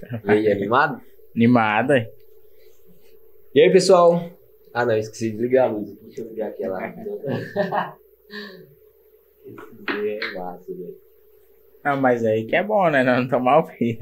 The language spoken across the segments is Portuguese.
E aí, animado? Animado, hein? E aí, pessoal? Ah, não, esqueci de ligar a luz aqui. Deixa eu ligar aqui lá. Esse é massa, velho. Não, mas aí que é bom, né? Não tomar o perigo.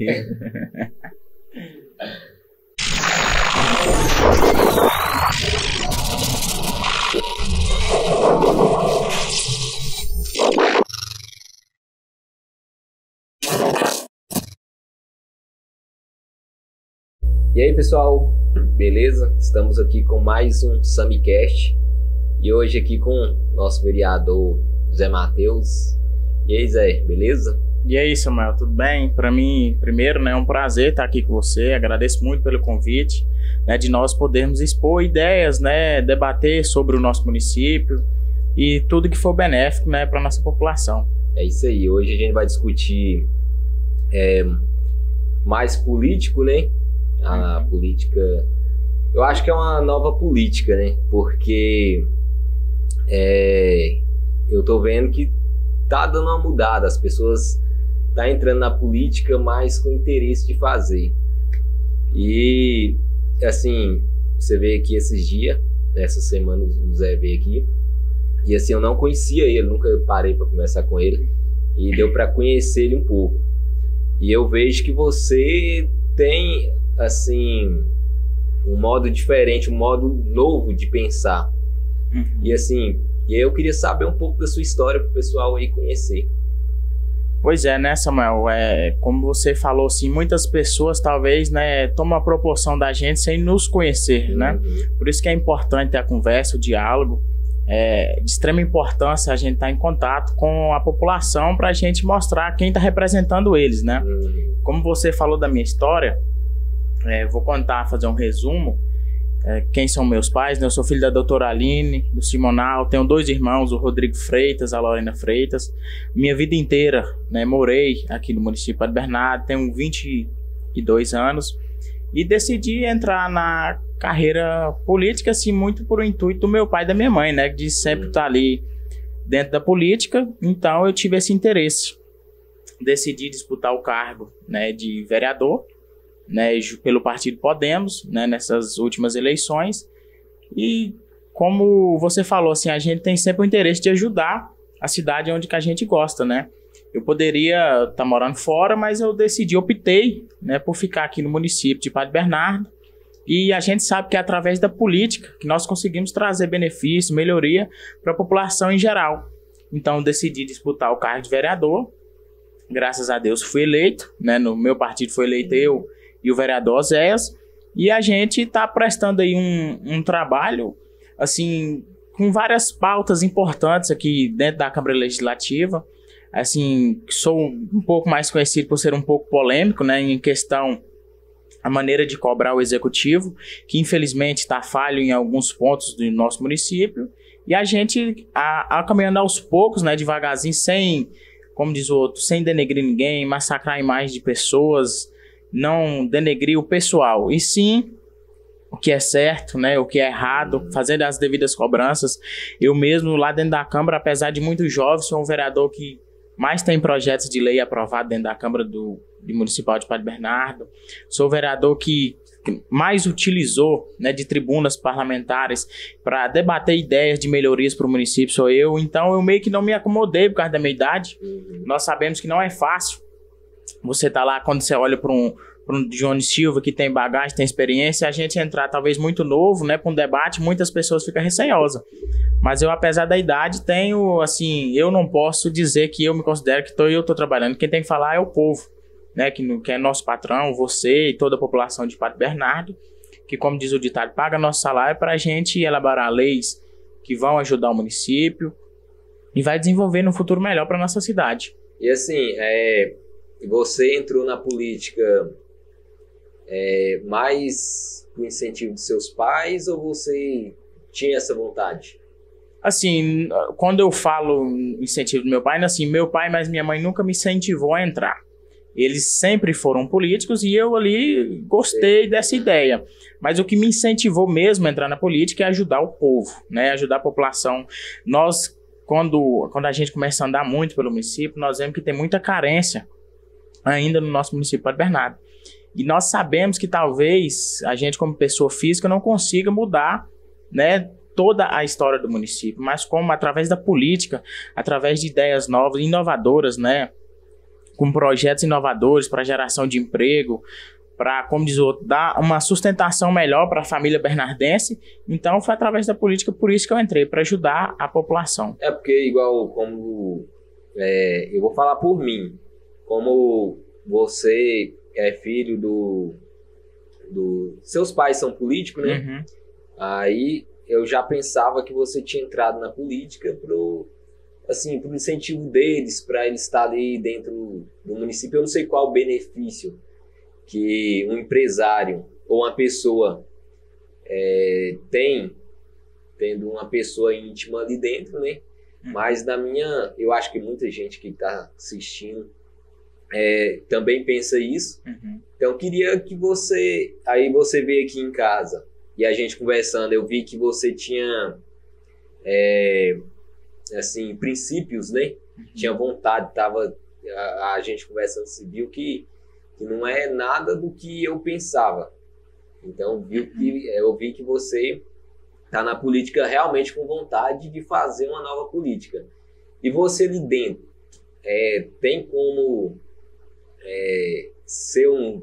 E aí, pessoal, beleza? Estamos aqui com mais um Samicast e hoje aqui com o nosso vereador Zé Matheus. E aí, Zé, beleza? E aí, Samuel, tudo bem? Para mim, primeiro, né, é um prazer estar aqui com você. Agradeço muito pelo convite, né, de nós podermos expor ideias, né, debater sobre o nosso município e tudo que for benéfico, né, para a nossa população. É isso aí. Hoje a gente vai discutir mais político, né? A política, eu acho que é uma nova política, né? Porque eu tô vendo que tá dando uma mudada, as pessoas tá entrando na política mais com interesse de fazer. E assim, você vê aqui esses dias, essa semana o Zé veio aqui, e assim, eu não conhecia ele, nunca parei para conversar com ele, e deu para conhecer ele um pouco. E eu vejo que você tem, assim, um modo diferente, um modo novo de pensar. E assim, eu queria saber um pouco da sua história para o pessoal aí conhecer. Pois é, né, Samuel? Como você falou, assim, muitas pessoas talvez, né, tomam a proporção da gente sem nos conhecer, né? Por isso que é importante a conversa, o diálogo. De extrema importância a gente estar em contato com a população para a gente mostrar quem está representando eles, né? Como você falou da minha história, vou contar, fazer um resumo. Quem são meus pais, né? Eu sou filho da doutora Aline, do Simonal, tenho 2 irmãos, o Rodrigo Freitas, a Lorena Freitas. Minha vida inteira, né, morei aqui no município de Bernardo, tenho 22 anos e decidi entrar na carreira política, assim, muito por o intuito do meu pai e da minha mãe, né, de sempre estar ali dentro da política. Então eu tive esse interesse, decidi disputar o cargo, né, de vereador, né, pelo partido Podemos, né, nessas últimas eleições. E como você falou, assim, a gente tem sempre o interesse de ajudar a cidade onde que a gente gosta, né? Eu poderia estar morando fora, mas eu optei, né, por ficar aqui no município de Padre Bernardo. E a gente sabe que é através da política que nós conseguimos trazer benefício, melhoria para a população em geral. Então eu decidi disputar o cargo de vereador. Graças a Deus fui eleito, né? No meu partido foi eleito eu e o vereador Oséias, e a gente está prestando aí um trabalho, assim, com várias pautas importantes aqui dentro da Câmara Legislativa. Assim, sou um pouco mais conhecido por ser um pouco polêmico, né, em questão a maneira de cobrar o executivo, que infelizmente está falho em alguns pontos do nosso município, e a gente caminhando aos poucos, né, devagarzinho, sem, como diz o outro, sem denegrir ninguém, massacrar a imagem de pessoas, não denegrir o pessoal, e sim o que é certo, né, o que é errado, fazendo as devidas cobranças. Eu mesmo, lá dentro da Câmara, apesar de muito jovem, sou um vereador que mais tem projetos de lei aprovados dentro da Câmara do Municipal de Padre Bernardo. Sou o vereador que mais utilizou, né, de tribunas parlamentares para debater ideias de melhorias para o município, sou eu. Então eu meio que não me acomodei por causa da minha idade. Nós sabemos que não é fácil. Você tá lá, quando você olha para um Johnny Silva que tem bagagem, tem experiência, a gente entrar talvez muito novo, né, para um debate, muitas pessoas ficam receosas. Mas eu, apesar da idade, tenho, assim, eu não posso dizer que eu me considero que eu tô trabalhando. Quem tem que falar é o povo, né, que é nosso patrão, você e toda a população de Padre Bernardo, que, como diz o ditado, paga nosso salário para a gente elaborar leis que vão ajudar o município e vai desenvolver um futuro melhor para nossa cidade. E assim, você entrou na política mais por incentivo de seus pais ou você tinha essa vontade? Assim, quando eu falo incentivo do meu pai, assim, meu pai mais minha mãe nunca me incentivou a entrar. Eles sempre foram políticos e eu ali gostei dessa ideia. Mas o que me incentivou mesmo a entrar na política é ajudar o povo, né? Ajudar a população. Nós, quando a gente começa a andar muito pelo município, nós vemos que tem muita carência ainda no nosso município de Bernardo. E nós sabemos que talvez a gente, como pessoa física, não consiga mudar, né, toda a história do município, mas como através da política, através de ideias novas, inovadoras, né, com projetos inovadores para geração de emprego, para, como diz o outro, dar uma sustentação melhor para a família bernardense. Então foi através da política, por isso que eu entrei, para ajudar a população. É porque, igual como eu vou falar por mim, como você é filho seus pais são políticos, né? Uhum. Aí eu já pensava que você tinha entrado na política pro incentivo deles, para eles estar ali dentro do município. Eu não sei qual o benefício que um empresário ou uma pessoa tendo uma pessoa íntima ali dentro, né? Mas eu acho que muita gente que está assistindo também pensa isso. Uhum. Então eu queria que você veio aqui em casa e a gente conversando, eu vi que você tinha princípios, né? Uhum. Tinha vontade, a gente conversando, se viu que não é nada do que eu pensava. Então eu vi que você está na política realmente com vontade de fazer uma nova política. E você ali dentro tem como ser um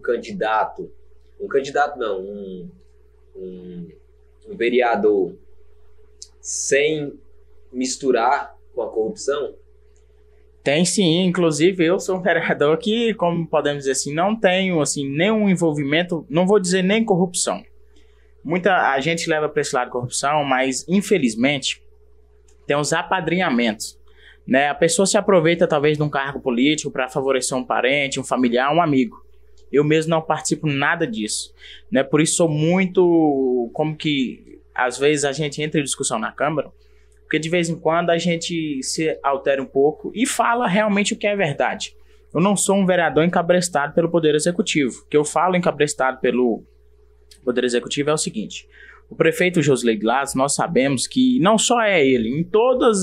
vereador sem misturar com a corrupção? Tem sim, inclusive eu sou um vereador que, como podemos dizer assim, não tenho assim, nenhum envolvimento, não vou dizer nem corrupção. Muita gente leva para esse lado de corrupção, mas infelizmente tem uns apadrinhamentos, né? A pessoa se aproveita talvez de um cargo político para favorecer um parente, um familiar, um amigo. Eu mesmo não participo nada disso, né? Por isso sou muito, como que às vezes a gente entra em discussão na Câmara, porque de vez em quando a gente se altera um pouco e fala realmente o que é verdade. Eu não sou um vereador encabrestado pelo Poder Executivo. O que eu falo encabrestado pelo Poder Executivo é o seguinte: o prefeito Josilei Gladys, nós sabemos que não só é ele, em todas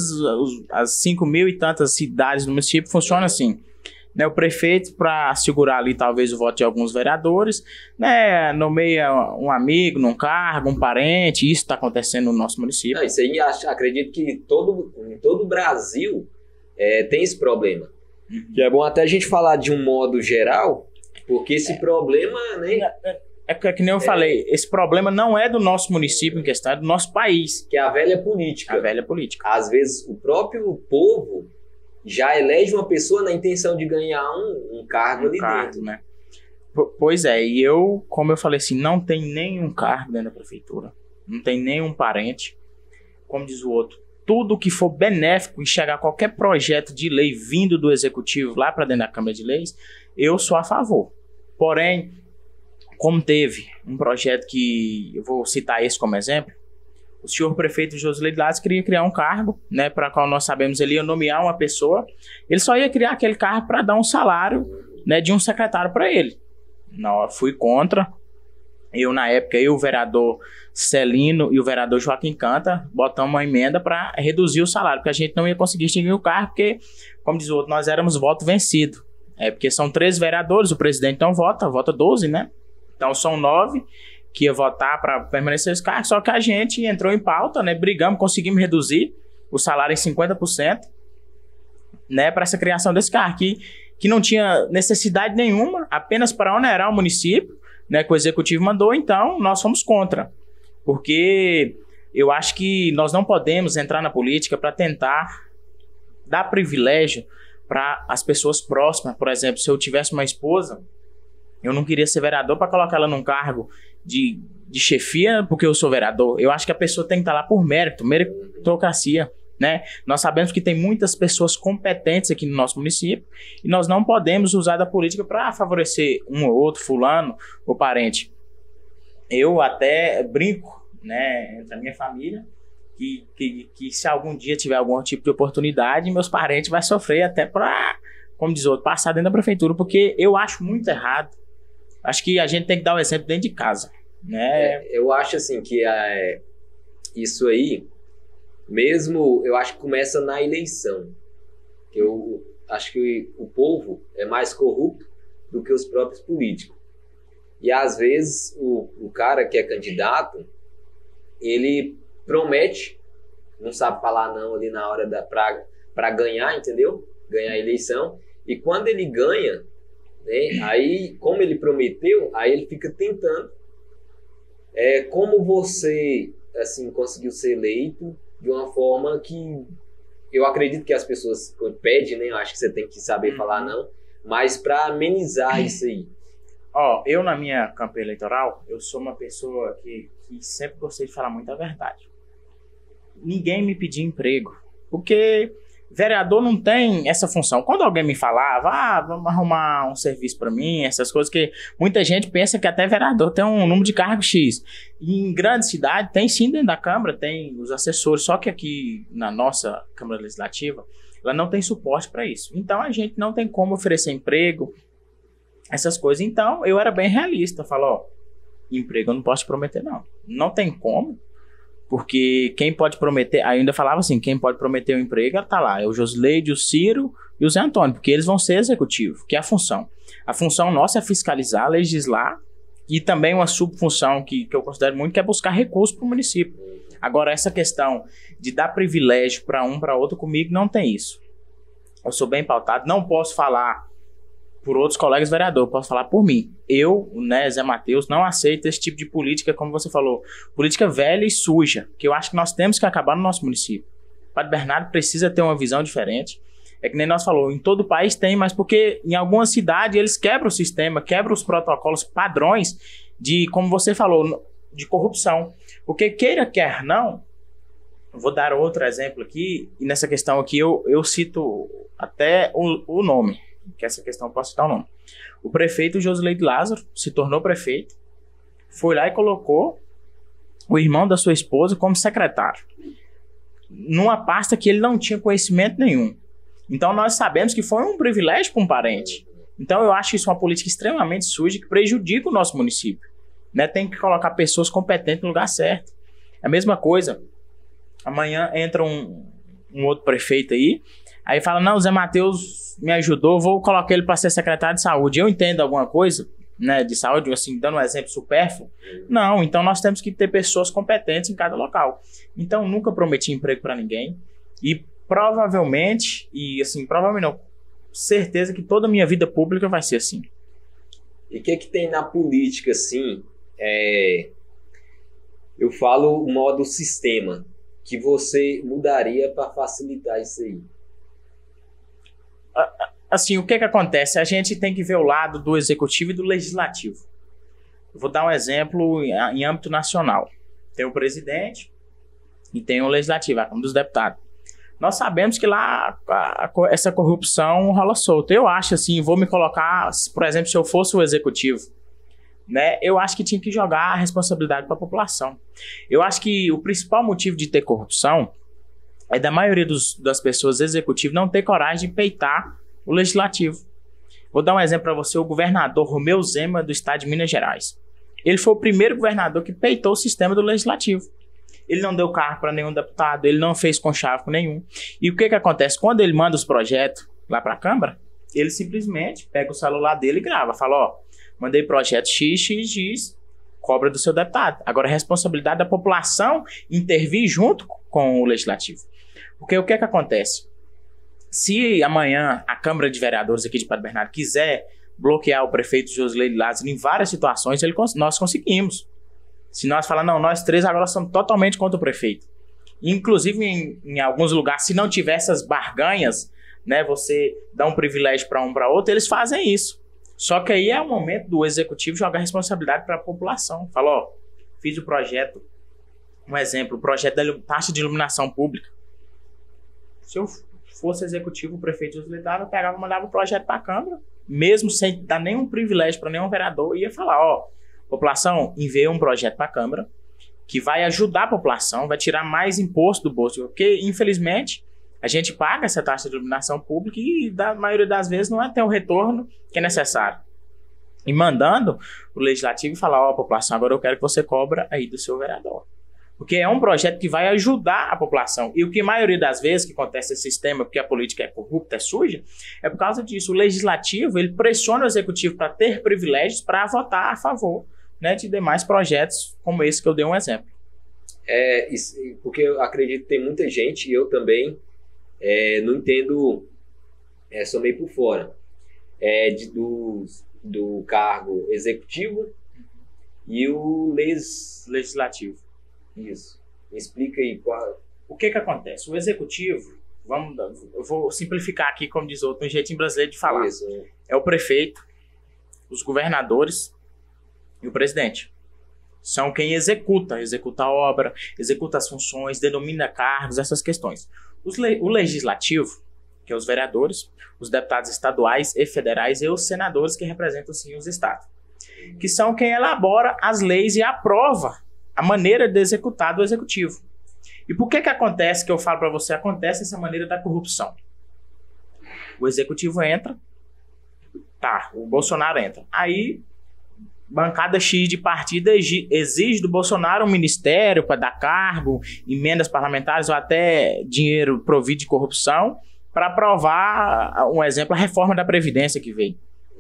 as 5.000 e tantas cidades do município funciona assim, né? O prefeito, para segurar ali talvez o voto de alguns vereadores, né, nomeia um amigo num cargo, um parente. Isso está acontecendo no nosso município. Não, isso aí acredito que em todo o Brasil tem esse problema. Uhum. Que é bom até a gente falar de um modo geral, porque esse problema, né, que nem eu falei, esse problema não é do nosso município em questão, é do nosso país. que é a velha política. A velha política. Às vezes o próprio povo já elege uma pessoa na intenção de ganhar um cargo ali dentro. Né? Pois é, e eu, como eu falei assim, não tem nenhum cargo dentro da prefeitura, não tem nenhum parente. Como diz o outro, tudo que for benéfico e chegar qualquer projeto de lei vindo do executivo lá para dentro da Câmara de Leis, eu sou a favor. Porém, como teve um projeto que eu vou citar esse como exemplo, o senhor prefeito Josilei Gladys queria criar um cargo, né, para qual nós sabemos ele ia nomear uma pessoa. Ele só ia criar aquele cargo para dar um salário, né, de um secretário para ele. Não, eu fui contra. Eu, na época, o vereador Celino e o vereador Joaquim Canta botamos uma emenda para reduzir o salário, porque a gente não ia conseguir extinguir o cargo, porque, como diz o outro, nós éramos voto vencido. Porque são 3 vereadores, o presidente não vota 12, né? Então são 9 que ia votar para permanecer esse cargo, só que a gente entrou em pauta, né? Brigamos, conseguimos reduzir o salário em 50%, né? Para essa criação desse cargo, que não tinha necessidade nenhuma, apenas para onerar o município, né? Que o executivo mandou. Então nós fomos contra, porque eu acho que nós não podemos entrar na política para tentar dar privilégio para as pessoas próximas. Por exemplo, se eu tivesse uma esposa, eu não queria ser vereador para colocar ela num cargo de chefia porque eu sou vereador. Eu acho que a pessoa tem que estar lá por mérito, meritocracia, né? Nós sabemos que tem muitas pessoas competentes aqui no nosso município e nós não podemos usar da política para favorecer um ou outro, fulano ou parente. Eu até brinco, né, entre a minha família, que se algum dia tiver algum tipo de oportunidade, meus parentes vão sofrer até para, como diz o outro, passar dentro da prefeitura, porque eu acho muito errado. Acho que a gente tem que dar o exemplo dentro de casa, né? Eu acho assim que isso aí, mesmo, eu acho que começa na eleição. Eu acho que o povo é mais corrupto do que os próprios políticos. E às vezes o cara que é candidato, ele promete, não sabe falar não ali na hora para ganhar, entendeu? Ganhar a eleição. E quando ele ganha, né, aí como ele prometeu, aí ele fica tentando. Como você assim conseguiu ser eleito de uma forma que eu acredito que as pessoas pedem, né? Eu acho que você tem que saber falar não, mas para amenizar isso aí. Eu na minha campanha eleitoral, eu sou uma pessoa que sempre gostei de falar muita verdade. Ninguém me pediu emprego, porque vereador não tem essa função. Quando alguém me falava, vamos arrumar um serviço para mim, essas coisas, que muita gente pensa que até vereador tem um número de cargo X. E em grande cidade tem sim dentro da Câmara, tem os assessores, só que aqui na nossa Câmara Legislativa, ela não tem suporte para isso. Então a gente não tem como oferecer emprego, essas coisas. Então eu era bem realista, falo, emprego eu não posso te prometer não. Não tem como. Porque quem pode prometer, aí eu ainda falava assim, quem pode prometer o emprego, tá lá, é o Josileide, o Ciro e o Zé Antônio, porque eles vão ser executivo, que é a função. A função nossa é fiscalizar, legislar, e também uma subfunção que eu considero muito, que é buscar recursos para o município. Agora, essa questão de dar privilégio para um, para outro, comigo não tem isso. Eu sou bem pautado, não posso falar por outros colegas vereadores, posso falar por mim. Eu, né, Zé Matheus, não aceito esse tipo de política, como você falou, política velha e suja, que eu acho que nós temos que acabar no nosso município. O Padre Bernardo precisa ter uma visão diferente. É que nem nós falou, em todo o país tem, mas porque em algumas cidades eles quebram o sistema, quebram os protocolos padrões de, como você falou, de corrupção. Porque queira, quer não, vou dar outro exemplo aqui, e nessa questão aqui eu cito até o nome, que essa questão eu posso citar o nome. O prefeito Josileide Lázaro se tornou prefeito, foi lá e colocou o irmão da sua esposa como secretário, numa pasta que ele não tinha conhecimento nenhum. Então nós sabemos que foi um privilégio para um parente. Então eu acho isso uma política extremamente suja que prejudica o nosso município, né? Tem que colocar pessoas competentes no lugar certo. A mesma coisa, amanhã entra um outro prefeito aí fala, não, o Zé Matheus me ajudou, vou colocar ele para ser secretário de saúde. Eu entendo alguma coisa, né, de saúde, assim, dando um exemplo supérfluo? Não, então nós temos que ter pessoas competentes em cada local. Então nunca prometi emprego para ninguém e provavelmente, provavelmente não, certeza que toda a minha vida pública vai ser assim. E o que tem na política, assim, eu falo o modo sistema, que você mudaria para facilitar isso aí? Assim, o que acontece? A gente tem que ver o lado do executivo e do legislativo. Eu vou dar um exemplo em âmbito nacional. Tem o presidente e tem o legislativo, a Câmara dos Deputados. Nós sabemos que lá essa corrupção rola solta. Eu acho assim, vou me colocar, por exemplo, se eu fosse o executivo, né, eu acho que tinha que jogar a responsabilidade para a população. Eu acho que o principal motivo de ter corrupção é da maioria das pessoas executivas não ter coragem de peitar o legislativo. Vou dar um exemplo para você, o governador Romeu Zema do estado de Minas Gerais. Ele foi o primeiro governador que peitou o sistema do legislativo. Ele não deu cargo para nenhum deputado, ele não fez conchavo com nenhum. E o que acontece? Quando ele manda os projetos lá para a Câmara, ele simplesmente pega o celular dele e grava. Fala, mandei projeto XXX, cobra do seu deputado. Agora a responsabilidade da população intervir junto com o legislativo. Porque o que acontece? Se amanhã a Câmara de Vereadores aqui de Padre Bernardo quiser bloquear o prefeito Josileide Lázaro em várias situações, nós conseguimos. Se nós falar, não, nós três agora somos totalmente contra o prefeito. Inclusive em alguns lugares, se não tiver essas barganhas, né, você dá um privilégio para um para outro, eles fazem isso. Só que aí é o momento do executivo jogar a responsabilidade para a população. Fala, fiz o projeto, um exemplo, o projeto da taxa de iluminação pública. Se eu fosse executivo, o prefeito Josileide Lázaro pegava e mandava o projeto para a Câmara, mesmo sem dar nenhum privilégio para nenhum vereador, ia falar, população, envia um projeto para a Câmara que vai ajudar a população, vai tirar mais imposto do bolso, porque infelizmente a gente paga essa taxa de iluminação pública e da maioria das vezes não é ter o retorno que é necessário. E mandando o legislativo falar, população, agora eu quero que você cobra aí do seu vereador. Porque é um projeto que vai ajudar a população. E o que a maioria das vezes que acontece nesse sistema, porque a política é corrupta, é suja, é por causa disso. O legislativo, ele pressiona o executivo para ter privilégios para votar a favor, né, de demais projetos como esse que eu dei um exemplo. Porque eu acredito que tem muita gente, e eu também, não entendo, sou meio por fora, do cargo executivo e o legislativo. Isso. Me explica aí qual... O que acontece? O executivo, eu vou simplificar aqui, como diz outro, um jeitinho brasileiro de falar. Isso. É o prefeito, os governadores e o presidente. São quem executa a obra, executa as funções, denomina cargos, essas questões. O legislativo, que é os vereadores, os deputados estaduais e federais e os senadores que representam, sim, os estados. Que são quem elabora as leis e aprova a maneira de executar do executivo. E por que acontece, que eu falo para você, acontece essa maneira da corrupção? O executivo entra, o Bolsonaro entra. Aí, bancada X de partido exige do Bolsonaro um ministério para dar cargo, emendas parlamentares ou até dinheiro provido de corrupção para aprovar, um exemplo, a reforma da Previdência que veio.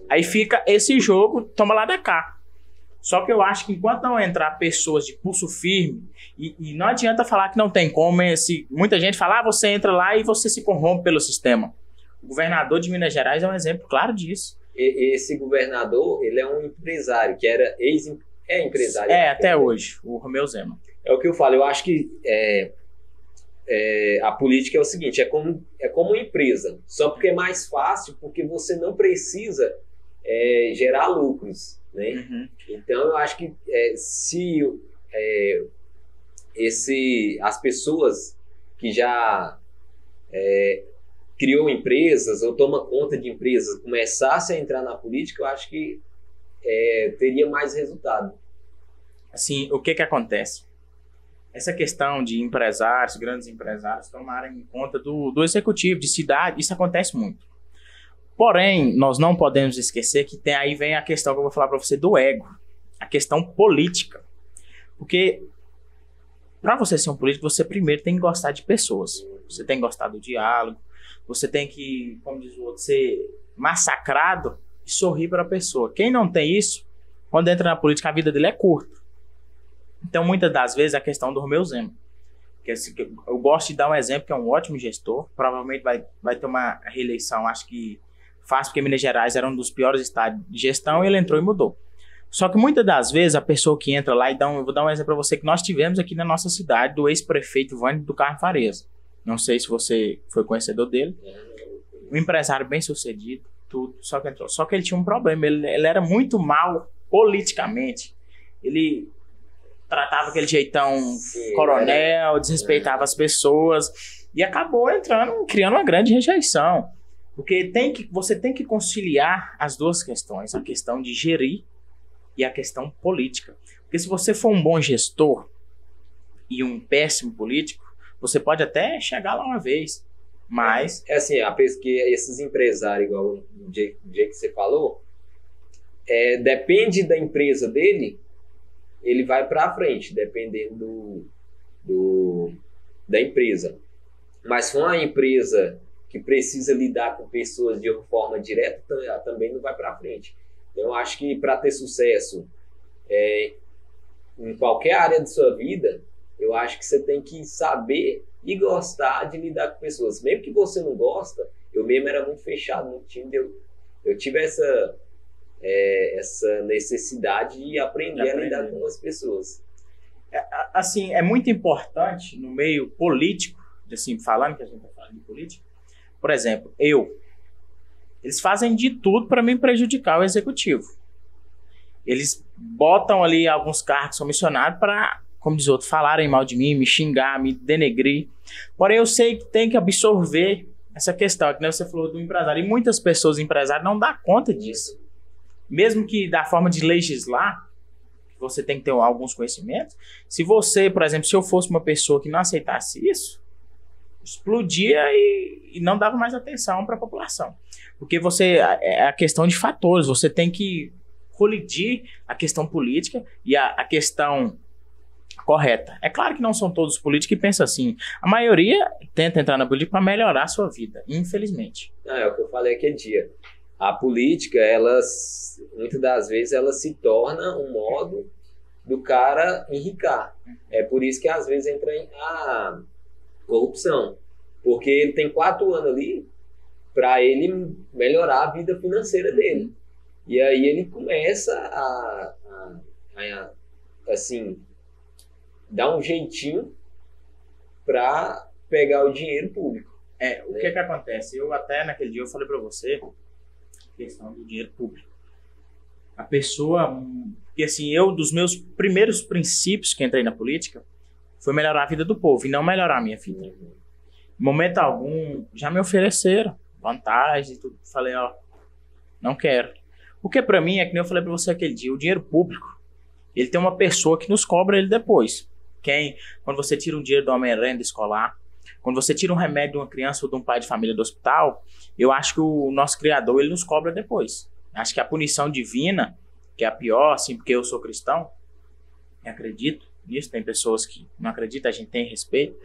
Aí fica esse jogo, toma lá da cá. Só que eu acho que enquanto não entrar pessoas de pulso firme, e não adianta falar que não tem como, muita gente fala, você entra lá e você se corrompe pelo sistema. O governador de Minas Gerais é um exemplo claro disso. Esse governador, ele é um empresário, que era empresário. Até hoje, o Romeu Zema. É o que eu falo, eu acho que a política é o seguinte, é como uma empresa, só porque é mais fácil, porque você não precisa gerar lucros. Né? Uhum. Então eu acho que se as pessoas que já criou empresas ou toma conta de empresas começassem a entrar na política, eu acho que teria mais resultado. Assim, o que acontece? Essa questão de empresários, grandes empresários tomarem conta do executivo, de cidade, isso acontece muito. Porém, nós não podemos esquecer que aí vem a questão que eu vou falar para você do ego, a questão política. Porque para você ser um político, você primeiro tem que gostar de pessoas. Você tem que gostar do diálogo, você tem que, como diz o outro, ser massacrado e sorrir para a pessoa. Quem não tem isso, quando entra na política, a vida dele é curta. Então, muitas das vezes, a questão do Romeu Zema. Eu gosto de dar um exemplo, que é um ótimo gestor, provavelmente vai ter uma reeleição, acho que fácil, porque Minas Gerais era um dos piores estados de gestão e ele entrou e mudou. Só que muitas das vezes a pessoa que entra lá, eu vou dar um exemplo para você que nós tivemos aqui na nossa cidade, do ex-prefeito Vânio do Carmo Farias. Não sei se você foi conhecedor dele. Um empresário bem sucedido, tudo, só que entrou. Só que ele tinha um problema, ele era muito mal politicamente. Ele tratava aquele jeitão coronel, desrespeitava as pessoas e acabou criando uma grande rejeição. Porque você tem que conciliar as duas questões, a questão de gerir e a questão política. Porque se você for um bom gestor e um péssimo político, você pode até chegar lá uma vez, mas... assim, esses empresários, igual o dia que você falou, depende da empresa dele, ele vai para frente, dependendo da empresa. Mas se for uma empresa que precisa lidar com pessoas de forma direta, também não vai para frente. Eu acho que para ter sucesso em qualquer área de sua vida, eu acho que você tem que saber e gostar de lidar com pessoas. Mesmo que você não gosta, eu mesmo era muito fechado, muito tímido. Eu tive essa necessidade de aprender a lidar com as pessoas. Assim, é muito importante no meio político, assim, falando que a gente está falando de política, por exemplo, eles fazem de tudo para me prejudicar o executivo. Eles botam ali alguns cargos comissionados para, como diz outro, falarem mal de mim, me xingar, me denegrir. Porém, eu sei que tem que absorver essa questão, que você falou do empresário. E muitas pessoas, empresários, não dão conta disso. Mesmo que da forma de legislar, você tem que ter alguns conhecimentos. Se você, por exemplo, se eu fosse uma pessoa que não aceitasse isso, explodia e não dava mais atenção para a população. Porque é a questão de fatores, você tem que colidir a questão política e a questão correta. É claro que não são todos políticos que pensam assim. A maioria tenta entrar na política para melhorar a sua vida, infelizmente. É o que eu falei aquele dia. A política, muitas das vezes, ela se torna um modo do cara enricar. É por isso que às vezes entra a corrupção. Porque ele tem 4 anos ali para ele melhorar a vida financeira dele. E aí ele começa a assim, dar um jeitinho para pegar o dinheiro público. O que acontece? Eu até naquele dia eu falei para você questão do dinheiro público. A pessoa, e assim, dos meus primeiros princípios que entrei na política foi melhorar a vida do povo e não melhorar a minha vida. Em momento algum, já me ofereceram vantagem e tudo. Falei, não quero. Porque para mim, é que nem eu falei para você aquele dia, o dinheiro público, ele tem uma pessoa que nos cobra ele depois. Quando você tira um dinheiro de uma merenda escolar, quando você tira um remédio de uma criança ou de um pai de família do hospital, eu acho que o nosso Criador, ele nos cobra depois. Acho que a punição divina, que é a pior, assim, porque eu sou cristão, e acredito nisso, tem pessoas que não acreditam, a gente tem respeito,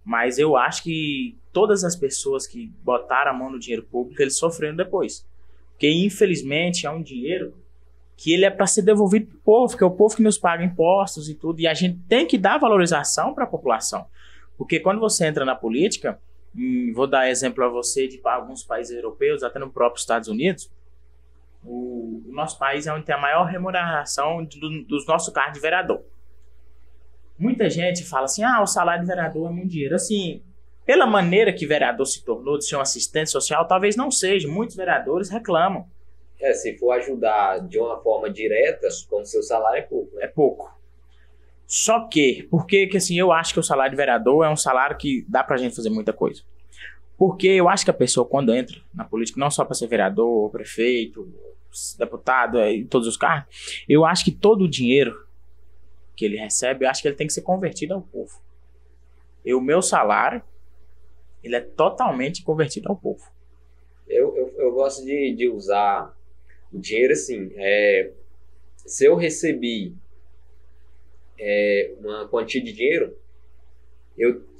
mas eu acho que todas as pessoas que botaram a mão no dinheiro público, eles sofreram depois. Porque, infelizmente, é um dinheiro que ele é para ser devolvido para o povo, que é o povo que nos paga impostos e tudo, e a gente tem que dar valorização para a população. Porque quando você entra na política, vou dar exemplo a você de alguns países europeus, até no próprio Estados Unidos, o nosso país é onde tem a maior remuneração dos nossos cargos de vereador. Muita gente fala assim, o salário de vereador é muito dinheiro. Assim, pela maneira que vereador se tornou, de ser um assistente social, talvez não seja. Muitos vereadores reclamam. Se for ajudar de uma forma direta, com o seu salário é pouco, né? É pouco. Só que, porque assim, eu acho que o salário de vereador é um salário que dá pra gente fazer muita coisa. Porque eu acho que a pessoa, quando entra na política, não só para ser vereador, prefeito, deputado, e todos os cargos, eu acho que todo o dinheiro que ele recebe, eu acho que ele tem que ser convertido ao povo. O meu salário, ele é totalmente convertido ao povo. Eu gosto de usar o dinheiro assim, se eu recebi uma quantia de dinheiro,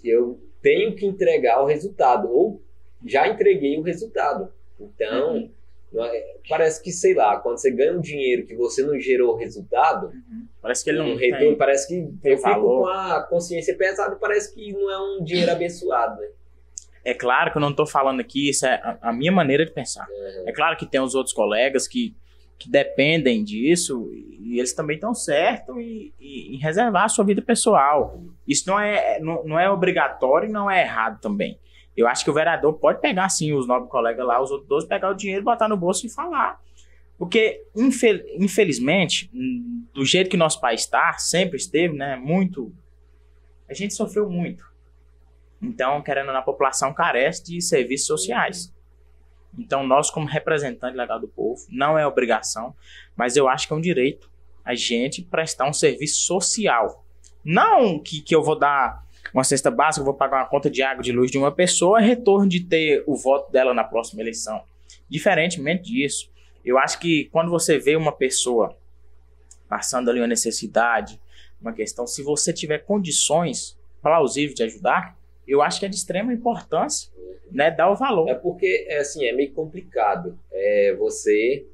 eu tenho que entregar o resultado, ou já entreguei o resultado. Então, parece que, sei lá, quando você ganha um dinheiro que você não gerou resultado, parece que ele não retorno, parece que eu fico com a consciência pesada, parece que não é um dinheiro abençoado, né? É claro que eu não estou falando aqui, isso é a minha maneira de pensar. É claro que tem os outros colegas que dependem disso e eles também estão certos em reservar a sua vida pessoal. Isso não é obrigatório e não é errado também. Eu acho que o vereador pode pegar, sim, os 9 colegas lá, os outros 12, pegar o dinheiro, botar no bolso e falar. Porque, infelizmente, do jeito que nosso país está, sempre esteve, né, a gente sofreu muito. Então, querendo ou não, a população carece de serviços sociais. Então, nós, como representante legal do povo, não é obrigação, mas eu acho que é um direito a gente prestar um serviço social. Não que eu vou dar uma cesta básica, eu vou pagar uma conta de água, de luz de uma pessoa, retorno de ter o voto dela na próxima eleição. Diferentemente disso, eu acho que quando você vê uma pessoa passando ali uma necessidade, uma questão, se você tiver condições plausíveis de ajudar, eu acho que é de extrema importância, né, dar o valor. É porque, assim, é meio complicado você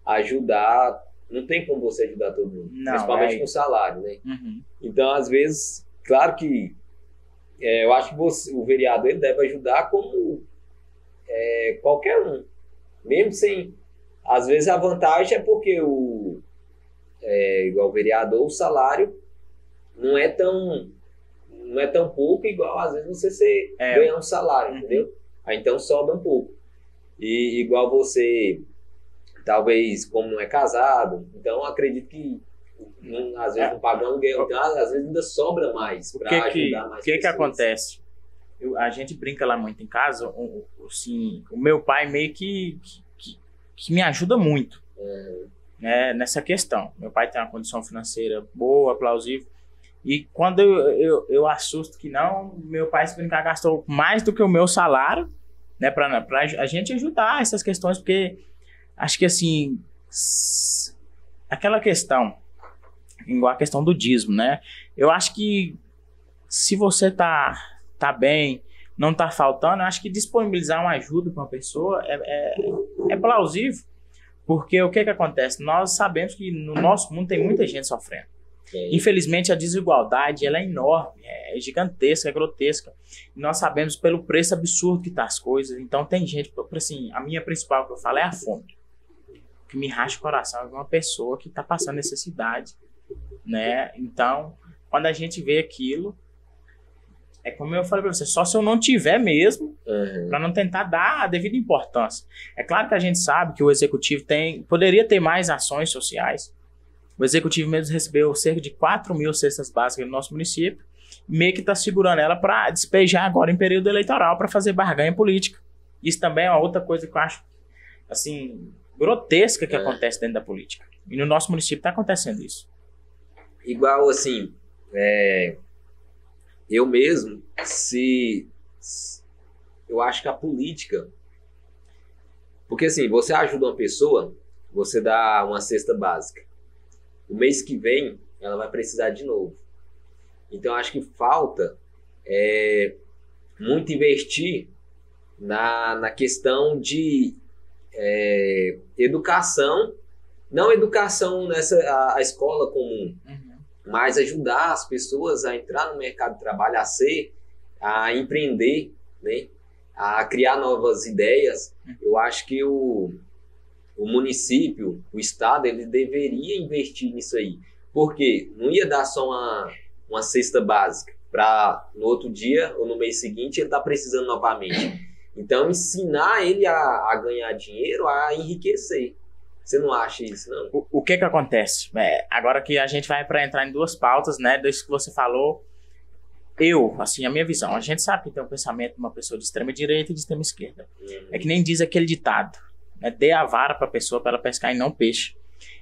ajudar, não tem como você ajudar todo mundo, principalmente com salário, né? Então, às vezes, claro que eu acho que o vereador ele deve ajudar como qualquer um, mesmo sem, às vezes a vantagem é porque igual o vereador, o salário não é tão pouco igual às vezes você ganhar um salário, entendeu? Aí então sobra um pouco. E igual você, talvez, como não é casado, então acredito que às vezes não paga aluguel, então às vezes ainda sobra mais para ajudar mais pessoas. O que acontece? A gente brinca lá muito em casa, assim, o meu pai meio que me ajuda muito nessa questão. Meu pai tem uma condição financeira boa, plausível. E quando eu assusto que não, meu pai, se brincar, gastou mais do que o meu salário, né, pra a gente ajudar essas questões, porque acho que, assim, aquela questão igual a questão do dízimo, né? Eu acho que se você tá bem, não tá faltando, eu acho que disponibilizar uma ajuda para uma pessoa é plausível, porque o que acontece? Nós sabemos que no nosso mundo tem muita gente sofrendo. Infelizmente, a desigualdade ela é enorme, é gigantesca, é grotesca. E nós sabemos pelo preço absurdo que tá as coisas. Então, tem gente, assim, a minha principal que eu falo é a fome. O que me racha o coração é uma pessoa que está passando necessidade, né? Então, quando a gente vê aquilo, é como eu falei para você, só se eu não tiver mesmo, para não tentar dar a devida importância. É claro que a gente sabe que o executivo poderia ter mais ações sociais. O executivo mesmo recebeu cerca de 4.000 cestas básicas no nosso município, meio que está segurando ela para despejar agora em período eleitoral para fazer barganha política. Isso também é uma outra coisa que eu acho, assim, grotesca que acontece dentro da política. E no nosso município está acontecendo isso. Igual, assim, eu mesmo, eu acho que a política... Porque, assim, você ajuda uma pessoa, você dá uma cesta básica. O mês que vem, ela vai precisar de novo. Então, acho que falta muito investir na questão de educação, não educação a escola comum, mas ajudar as pessoas a entrar no mercado de trabalho, a empreender, né? A criar novas ideias. Eu acho que o município, o estado, ele deveria investir nisso aí. Porque não ia dar só uma cesta básica para no outro dia ou no mês seguinte ele tá precisando novamente. Então, ensinar ele a ganhar dinheiro, a enriquecer. Você não acha isso, não? O que acontece? Agora que a gente vai para entrar em duas pautas, né? Disso que você falou, a minha visão, a gente sabe que tem um pensamento de uma pessoa de extrema direita e de extrema esquerda. É que nem diz aquele ditado, né? Dê a vara para a pessoa para ela pescar e não peixe.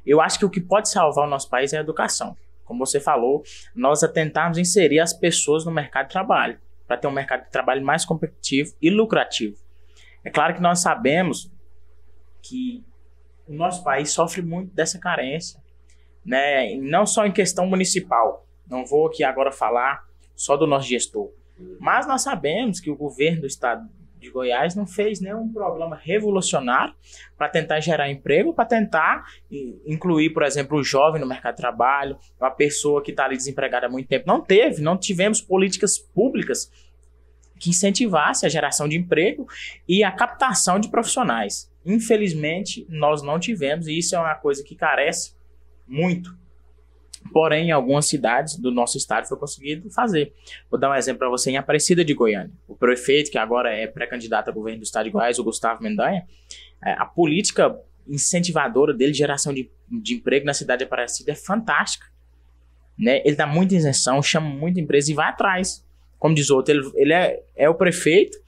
Eu acho que o que pode salvar o nosso país é a educação. Como você falou, nós tentarmos inserir as pessoas no mercado de trabalho, para ter um mercado de trabalho mais competitivo e lucrativo. É claro que nós sabemos que o nosso país sofre muito dessa carência, né? Não só em questão municipal. Não vou aqui agora falar só do nosso gestor. Mas nós sabemos que o governo do estado de Goiás não fez nenhum programa revolucionário para tentar gerar emprego, para tentar incluir, por exemplo, o jovem no mercado de trabalho, uma pessoa que está ali desempregada há muito tempo. Não tivemos políticas públicas que incentivassem a geração de emprego e a captação de profissionais. Infelizmente, nós não tivemos, e isso é uma coisa que carece muito. Porém, em algumas cidades do nosso estado foi conseguido fazer. Vou dar um exemplo para você em Aparecida de Goiânia. O prefeito, que agora é pré-candidato a governo do estado de Goiás, o Gustavo Mendanha, a política incentivadora dele, geração de emprego na cidade de Aparecida, é fantástica. Né? Ele dá muita isenção, chama muita empresa e vai atrás. Como diz o outro, ele é o prefeito,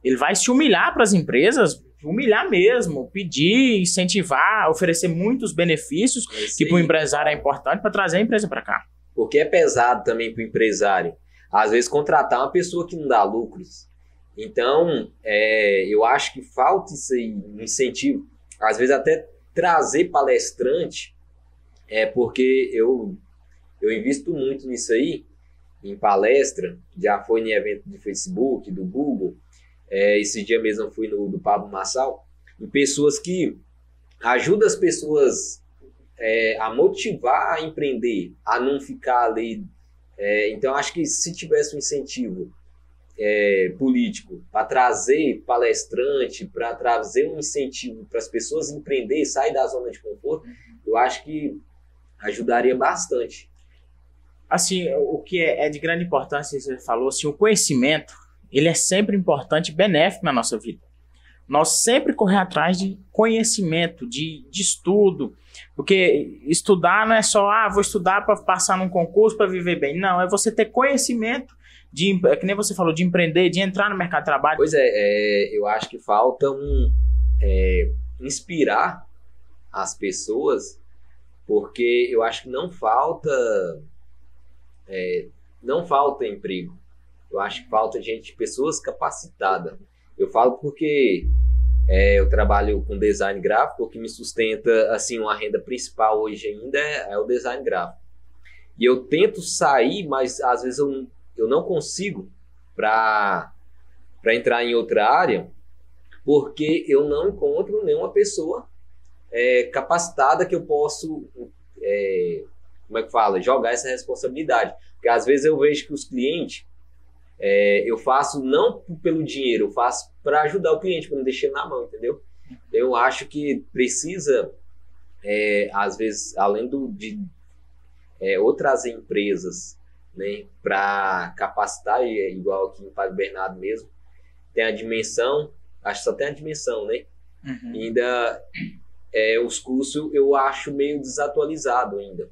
ele vai se humilhar para as empresas, humilhar mesmo, pedir, incentivar, oferecer muitos benefícios que para o empresário é importante para trazer a empresa para cá. Porque é pesado também para o empresário, às vezes, contratar uma pessoa que não dá lucros. Então, eu acho que falta isso aí, um incentivo. Às vezes até trazer palestrante, porque eu invisto muito nisso aí, em palestra, já foi em evento do Facebook, do Google. Esse dia mesmo eu fui no do Pablo Marçal, em pessoas que ajudam as pessoas a motivar a empreender, a não ficar ali. Então, acho que se tivesse um incentivo político para trazer palestrante, para trazer um incentivo para as pessoas empreender, sair da zona de conforto, eu acho que ajudaria bastante. Assim, o que é de grande importância, você falou, assim, o conhecimento, ele é sempre importante e benéfico na nossa vida. Nós sempre correr atrás de conhecimento, de estudo, porque estudar não é só, vou estudar para passar num concurso, para viver bem. Não, é você ter conhecimento, que nem você falou, de empreender, de entrar no mercado de trabalho. Pois eu acho que falta inspirar as pessoas, porque eu acho que não falta emprego. Eu acho que falta pessoas capacitadas. Eu falo porque eu trabalho com design gráfico, o que me sustenta assim, uma renda principal hoje ainda é o design gráfico. E eu tento sair, mas às vezes eu não consigo para entrar em outra área, porque eu não encontro nenhuma pessoa capacitada que eu posso, como é que fala, jogar essa responsabilidade. Porque às vezes eu vejo que os clientes, eu faço não pelo dinheiro, eu faço para ajudar o cliente, para não deixar na mão, entendeu? Eu acho que precisa, às vezes, além ou trazer empresas, né, para capacitar, igual aqui em Padre Bernardo mesmo, tem a dimensão, acho que só tem a dimensão, né? Uhum. E ainda os cursos eu acho meio desatualizado ainda.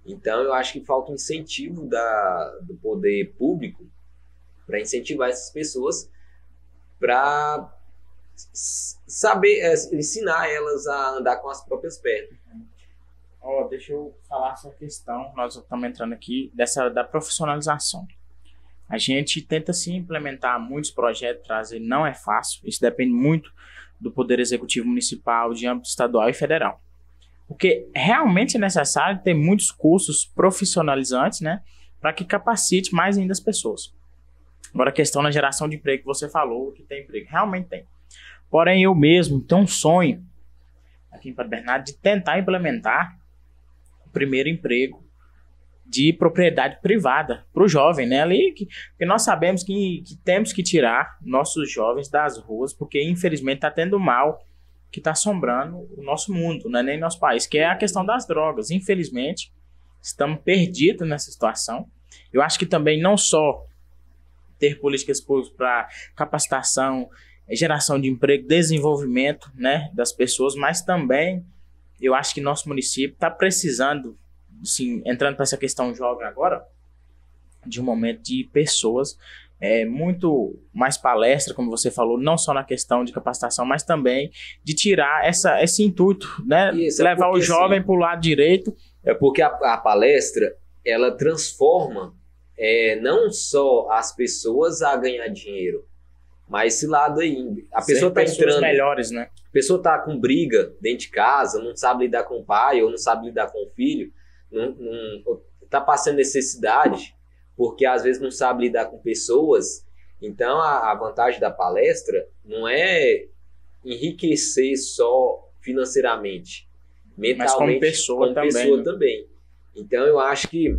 Então eu acho que falta um incentivo do poder público para incentivar essas pessoas, para saber, ensinar elas a andar com as próprias pernas. Deixa eu falar essa questão, nós estamos entrando aqui, da profissionalização. A gente tenta sim implementar muitos projetos, trazer, não é fácil, isso depende muito do Poder Executivo Municipal, de âmbito estadual e federal. Porque realmente é necessário ter muitos cursos profissionalizantes, né, para que capacite mais ainda as pessoas. Agora a questão da geração de emprego que você falou, que tem emprego, realmente tem. Porém eu mesmo tenho um sonho, aqui em Padre Bernardo, de tentar implementar primeiro emprego de propriedade privada para o jovem, né? Porque nós sabemos que temos que tirar nossos jovens das ruas, porque infelizmente está tendo mal que está assombrando o nosso mundo, né? Nem nosso país, que é a questão das drogas. Infelizmente, estamos perdidos nessa situação. Eu acho que também não só ter políticas públicas para capacitação, geração de emprego, desenvolvimento, né, das pessoas, mas também eu acho que nosso município está precisando, sim, entrando para essa questão jovem agora, de um momento de pessoas, muito mais palestra, como você falou, não só na questão de capacitação, mas também de tirar esse intuito, né? Isso, levar o jovem para o lado direito. É porque a palestra, ela transforma não só as pessoas a ganhar dinheiro, mas esse lado aí, a pessoa está entrando, melhores, né? A pessoa está com briga dentro de casa, não sabe lidar com o pai ou não sabe lidar com o filho, não está passando necessidade, porque às vezes não sabe lidar com pessoas. Então a vantagem da palestra não é enriquecer só financeiramente, mentalmente, mas como pessoa também. Então eu acho que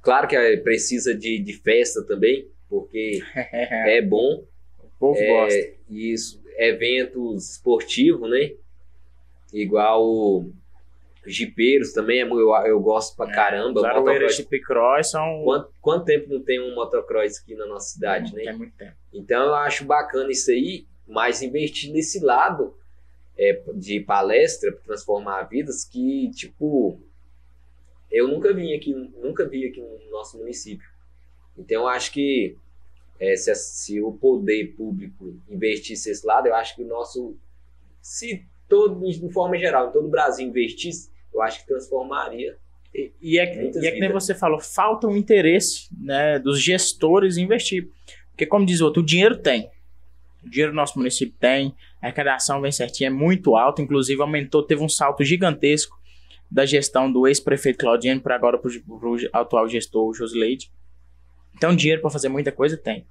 claro que precisa de festa também, porque é bom. O povo gosta. Isso, eventos esportivos, né? Igual jipeiros também, eu gosto pra caramba. Zaroeira, Jipcross são... Quanto tempo não tem um motocross aqui na nossa cidade, né? Tem muito tempo. Então eu acho bacana isso aí, mas investir nesse lado de palestra para transformar vidas, que tipo, eu nunca vi aqui no nosso município. Então eu acho que se o poder público investisse esse lado, eu acho que de forma geral, em todo o Brasil investisse, eu acho que transformaria. E é que nem você falou, falta um interesse, né, dos gestores em investir. Porque como diz o outro, o dinheiro tem. O dinheiro do nosso município tem, a arrecadação vem certinha, é muito alta, inclusive aumentou, teve um salto gigantesco da gestão do ex-prefeito Claudiano para agora para o atual gestor Josileide. Então dinheiro para fazer muita coisa tem.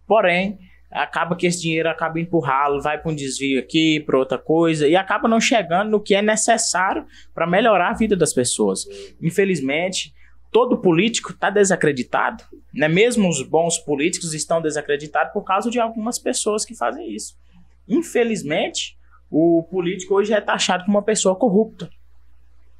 Porém, acaba que esse dinheiro acaba empurrado, vai para um desvio aqui, para outra coisa, e acaba não chegando no que é necessário para melhorar a vida das pessoas. Infelizmente, todo político está desacreditado, né? Mesmo os bons políticos estão desacreditados por causa de algumas pessoas que fazem isso. Infelizmente, o político hoje é taxado como uma pessoa corrupta.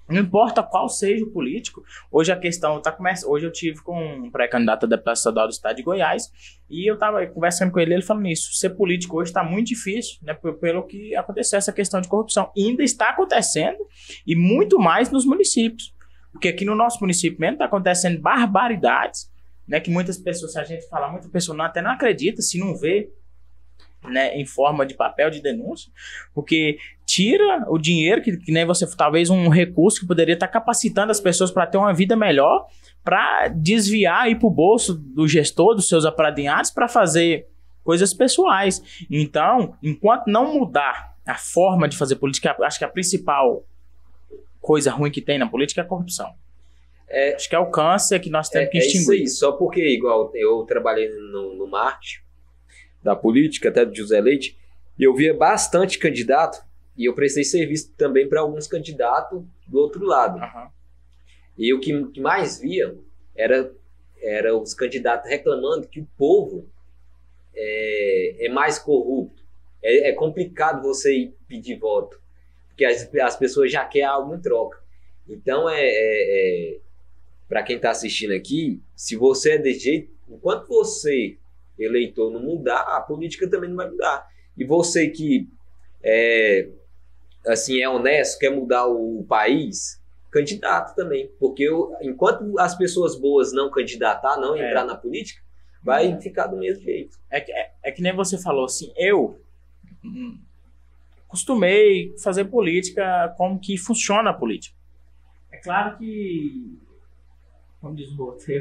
Não importa qual seja o político, hoje a questão está começando. Hoje eu tive com um pré-candidato a deputado estadual do estado de Goiás e eu estava conversando com ele falando isso. Ser político hoje está muito difícil, né, pelo que aconteceu essa questão de corrupção. E ainda está acontecendo e muito mais nos municípios. Porque aqui no nosso município mesmo está acontecendo barbaridades, né, que muitas pessoas, se a gente falar, muita pessoa até não acredita, se não vê, né, em forma de papel de denúncia, porque tira o dinheiro que nem você, talvez um recurso que poderia estar capacitando as pessoas para ter uma vida melhor, para desviar e ir para o bolso do gestor, dos seus aparadinhados, para fazer coisas pessoais. Então, enquanto não mudar a forma de fazer política, acho que a principal coisa ruim que tem na política é a corrupção. Acho que é o câncer que nós temos que extinguir. Isso aí, só porque, igual eu trabalhei no marketing da política, até do José Leite, e eu via bastante candidato, e eu prestei serviço também para alguns candidatos do outro lado. Uhum. E o que mais via era os candidatos reclamando que o povo é mais corrupto. É complicado você ir pedir voto, porque as pessoas já querem algo em troca. Então, para quem está assistindo aqui, se você é desse jeito, enquanto você, eleitor, não mudar, a política também não vai mudar. E você que é honesto, quer mudar o país, candidato também. Porque enquanto as pessoas boas não candidatar, não entrar na política, vai ficar do mesmo jeito. É que nem você falou assim, eu costumei fazer política, como que funciona a política. É claro que, como diz o outro,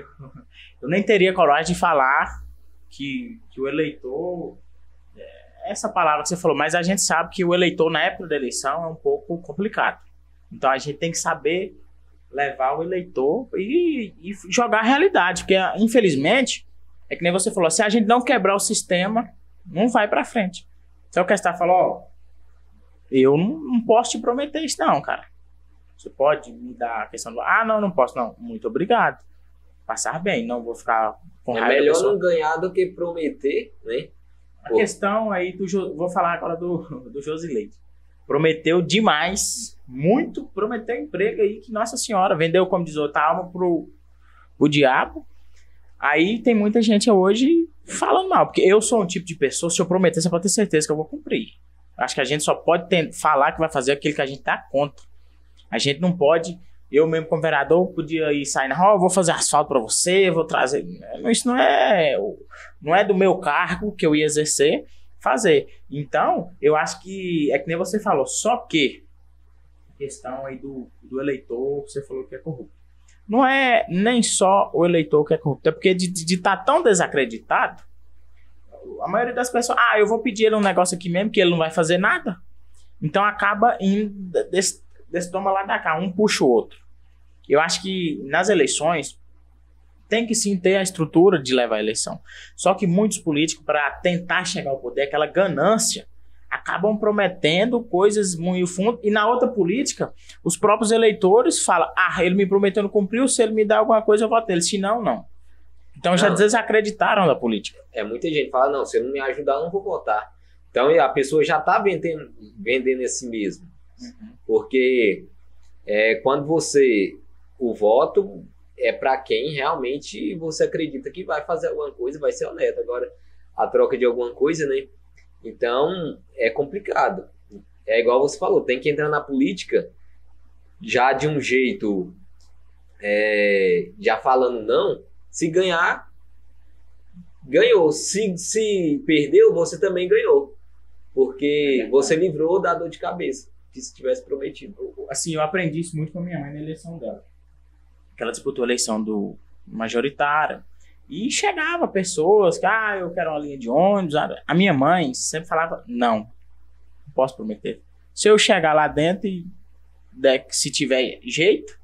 eu nem teria coragem de falar que o eleitor, essa palavra que você falou, mas a gente sabe que o eleitor na época da eleição é um pouco complicado. Então a gente tem que saber levar o eleitor e jogar a realidade, porque infelizmente, é que nem você falou, se a gente não quebrar o sistema, não vai para frente. Então o que você falou, eu não posso te prometer isso não, cara. Você pode me dar a questão do, não posso, não, muito obrigado. Passar bem, não vou ficar com raiva. É melhor não ganhar do que prometer, né? A questão aí, vou falar agora do Josileide. Prometeu demais, muito, prometeu emprego aí que, nossa senhora, vendeu, como diz outra, alma pro diabo. Aí tem muita gente hoje falando mal, porque eu sou um tipo de pessoa, se eu prometer, você pode ter certeza que eu vou cumprir. Acho que a gente só pode falar que vai fazer aquilo que a gente tá contra. A gente não pode, eu mesmo como vereador, podia ir sair na rua, vou fazer asfalto para você, vou trazer. Isso não é do meu cargo que eu ia exercer fazer. Então, eu acho que é que nem você falou, só que a questão aí do eleitor, você falou que é corrupto. Não é nem só o eleitor que é corrupto, é porque de estar tão desacreditado, a maioria das pessoas, eu vou pedir ele um negócio aqui mesmo, que ele não vai fazer nada. Então acaba indo desse toma lá da cá, um puxa o outro. Eu acho que nas eleições tem que sim ter a estrutura de levar a eleição. Só que muitos políticos, para tentar chegar ao poder, aquela ganância, acabam prometendo coisas muito fundo. E na outra política, os próprios eleitores falam, ele me prometeu, não cumpriu, se ele me dá alguma coisa eu voto nele, se não, não. Então já desacreditaram da política. Muita gente que fala, não, se eu não me ajudar, eu não vou votar. Então a pessoa já está vendendo esse mesmo. Uhum. Porque quando o voto é para quem realmente você acredita que vai fazer alguma coisa, vai ser honesto. Agora, a troca de alguma coisa, né? Então, é complicado. É igual você falou, tem que entrar na política já de um jeito, já falando não. Se ganhar, ganhou. Se perdeu, você também ganhou. Porque você livrou da dor de cabeça que se tivesse prometido. Assim, eu aprendi isso muito com a minha mãe na eleição dela. Que ela disputou a eleição do majoritário. E chegava pessoas que, eu quero uma linha de ônibus. A minha mãe sempre falava, não posso prometer. Se eu chegar lá dentro e se tiver jeito,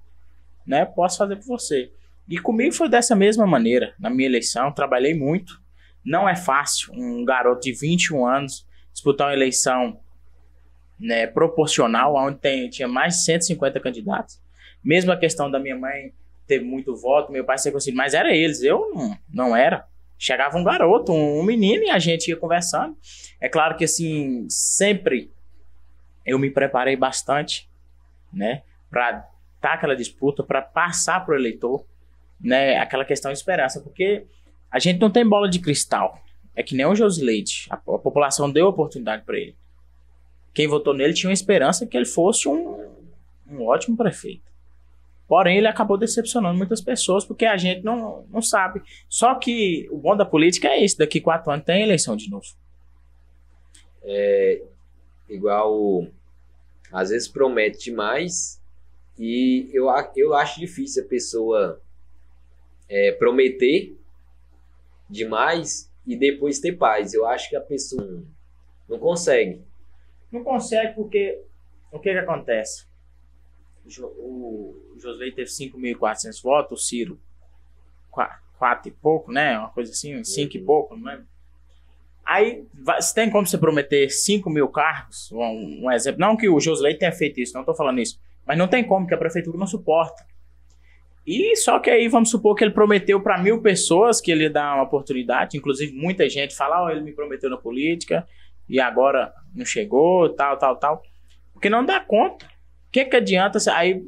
né, posso fazer por você. E comigo foi dessa mesma maneira. Na minha eleição, trabalhei muito. Não é fácil um garoto de 21 anos disputar uma eleição, né, proporcional, onde tinha mais de 150 candidatos. Mesmo a questão da minha mãe ter muito voto, meu pai ser conseguido, mas era eles, eu não era. Chegava um garoto, um menino, e a gente ia conversando. É claro que, assim, sempre eu me preparei bastante, né, para dar aquela disputa, para passar para o eleitor, né, aquela questão de esperança, porque a gente não tem bola de cristal. É que nem o Josileide, a população deu oportunidade para ele. Quem votou nele tinha uma esperança que ele fosse um ótimo prefeito. Porém, ele acabou decepcionando muitas pessoas, porque a gente não sabe. Só que o bom da política é isso, daqui 4 anos tem eleição de novo. Igual, às vezes promete demais, e eu acho difícil a pessoa prometer demais e depois ter paz. Eu acho que a pessoa não consegue. Não consegue porque o que acontece? O Josley teve 5.400 votos, o Ciro 4 e pouco, né? Uma coisa assim, 5 e pouco, não é? Aí, tem como você prometer 5.000 cargos? Um exemplo. Não que o Josley tenha feito isso, não estou falando isso. Mas não tem como, que a prefeitura não suporta. E só que aí, vamos supor que ele prometeu para 1.000 pessoas que ele ia dar uma oportunidade. Inclusive, muita gente fala, ele me prometeu na política e agora não chegou, tal. Porque não dá conta. O que adianta? Aí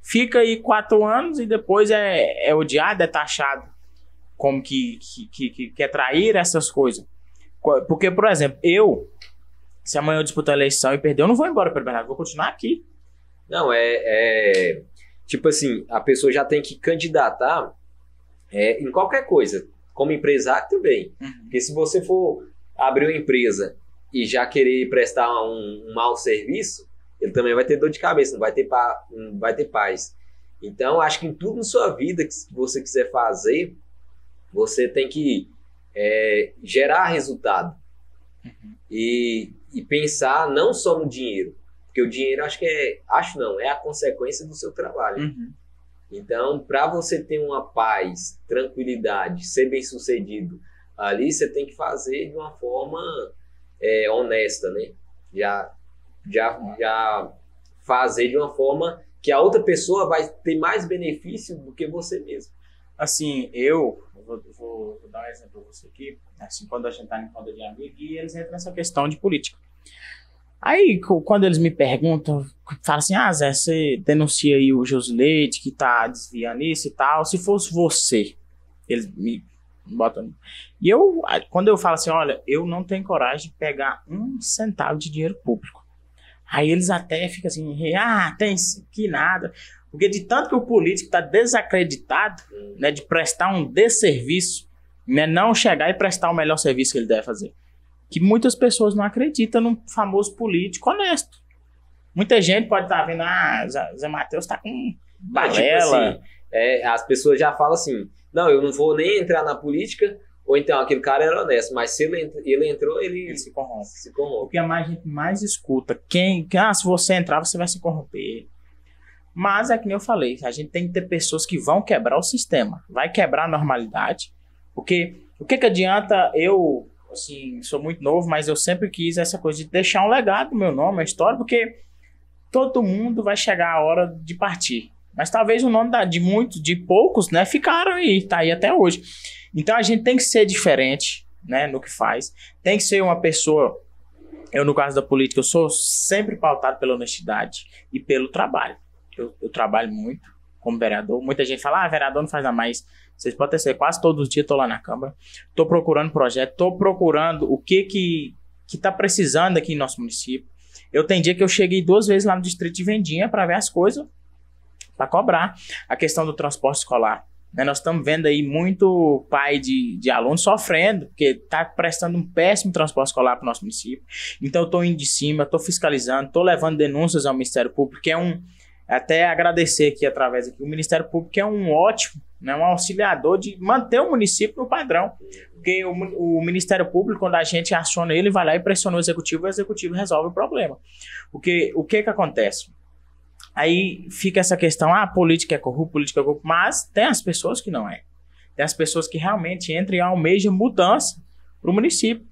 fica aí 4 anos e depois é odiado, é taxado como que quer trair essas coisas. Porque, por exemplo, se amanhã eu disputar a eleição e perder, eu não vou embora para Bernardo, vou continuar aqui. Não, tipo assim, a pessoa já tem que candidatar em qualquer coisa, como empresário também. Porque se você for abrir uma empresa e já querer prestar um mau serviço, ele também vai ter dor de cabeça, não vai ter paz. Então, acho que em tudo na sua vida que você quiser fazer, você tem que gerar resultado. E pensar não só no dinheiro, porque o dinheiro é a consequência do seu trabalho. Então, para você ter uma paz, tranquilidade, ser bem sucedido ali, você tem que fazer de uma forma honesta, né? Já fazer de uma forma que a outra pessoa vai ter mais benefício do que você mesmo. Assim, eu vou dar um exemplo para você aqui. Assim, quando a gente está em roda de amigo, e eles entram nessa questão de política. Aí, quando eles me perguntam, falam assim, Zé, você denuncia aí o Josley que tá desviando isso e tal. Se fosse você, eles me botam... E quando eu falo assim, olha, eu não tenho coragem de pegar 1 centavo de dinheiro público. Aí eles até ficam assim, tem que nada. Porque de tanto que o político está desacreditado, né, de prestar um desserviço, né, não chegar e prestar o melhor serviço que ele deve fazer. Que muitas pessoas não acreditam num famoso político honesto. Muita gente pode estar vendo, Zé Matheus está com balela. Tipo assim, as pessoas já falam assim, não, eu não vou nem entrar na política, ou então aquele cara era honesto, mas se ele entrou, ele se corrompe. O que a gente mais escuta, se você entrar, você vai se corromper. Mas é que nem eu falei, a gente tem que ter pessoas que vão quebrar o sistema, vai quebrar a normalidade, porque o que adianta eu, assim, sou muito novo, mas eu sempre quis essa coisa de deixar um legado, meu nome, a história, porque todo mundo vai chegar a hora de partir, mas talvez o nome de poucos, né, ficaram aí, tá aí até hoje. Então a gente tem que ser diferente, né, no que faz, tem que ser uma pessoa, eu no caso da política, eu sou sempre pautado pela honestidade e pelo trabalho. Eu trabalho muito como vereador. Muita gente fala, vereador não faz nada mais. Vocês podem ter certeza, quase todos os dias estou lá na Câmara. Estou procurando projeto, estou procurando o que está precisando aqui em nosso município. Eu tenho dia que eu cheguei 2 vezes lá no distrito de Vendinha para ver as coisas, para cobrar. A questão do transporte escolar. Né? Nós estamos vendo aí muito pai de alunos sofrendo, porque está prestando um péssimo transporte escolar para o nosso município. Então eu estou indo de cima, estou fiscalizando, estou levando denúncias ao Ministério Público, que até agradecer aqui através aqui, o Ministério Público é um ótimo, né, um auxiliador de manter o município no padrão, porque o Ministério Público, quando a gente aciona ele, vai lá e pressiona o executivo resolve o problema. Porque o que acontece? Aí fica essa questão, política é corrupta, mas tem as pessoas que não é. Tem as pessoas que realmente entram e almejam mudança para o município.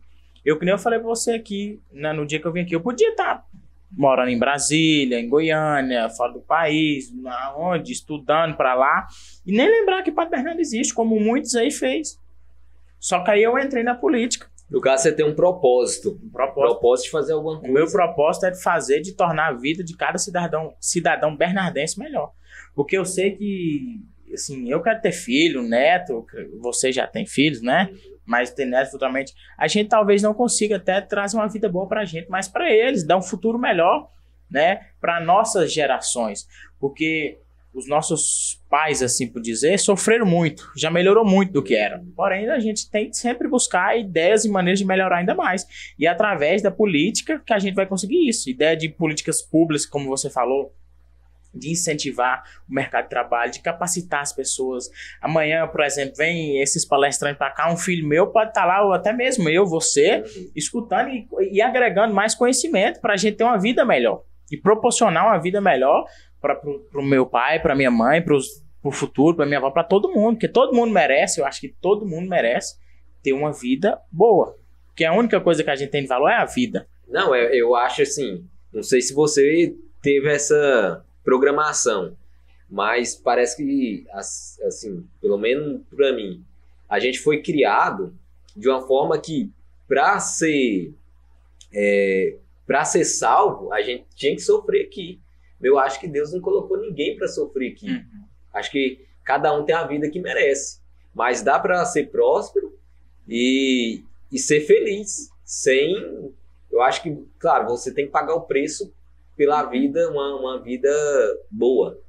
Que nem eu falei para você aqui, né, no dia que eu vim aqui, eu podia estar morando em Brasília, em Goiânia, fora do país, onde, estudando para lá, e nem lembrar que Pato Bernardo existe, como muitos aí fez. Só que aí eu entrei na política. No caso, você tem um propósito. Propósito de fazer alguma coisa. O meu propósito é de tornar a vida de cada cidadão bernardense melhor. Porque eu sei que, assim, eu quero ter filho, neto, você já tem filhos, né? Mas ter neto futuramente, a gente talvez não consiga até trazer uma vida boa pra gente, mas para eles, dar um futuro melhor, né? Para nossas gerações. Porque os nossos pais, assim por dizer, sofreram muito, já melhorou muito do que era. Porém, a gente tem que sempre buscar ideias e maneiras de melhorar ainda mais. E através da política que a gente vai conseguir isso. Ideia de políticas públicas, como você falou, de incentivar o mercado de trabalho, de capacitar as pessoas. Amanhã, por exemplo, vem esses palestrantes para cá, um filho meu pode estar lá, ou até mesmo você, escutando e agregando mais conhecimento para a gente ter uma vida melhor. E proporcionar uma vida melhor pro meu pai, pra minha mãe, pro futuro, pra minha avó, pra todo mundo, porque todo mundo merece, eu acho que todo mundo merece ter uma vida boa, porque a única coisa que a gente tem de valor é a vida. Não, eu acho assim, não sei se você teve essa programação, mas parece que, assim, pelo menos pra mim, a gente foi criado de uma forma que para ser salvo, a gente tinha que sofrer aqui. Eu acho que Deus não colocou ninguém para sofrer aqui. Acho que cada um tem a vida que merece. Mas dá para ser próspero e ser feliz. Eu acho que, claro, você tem que pagar o preço pela vida, uma vida boa.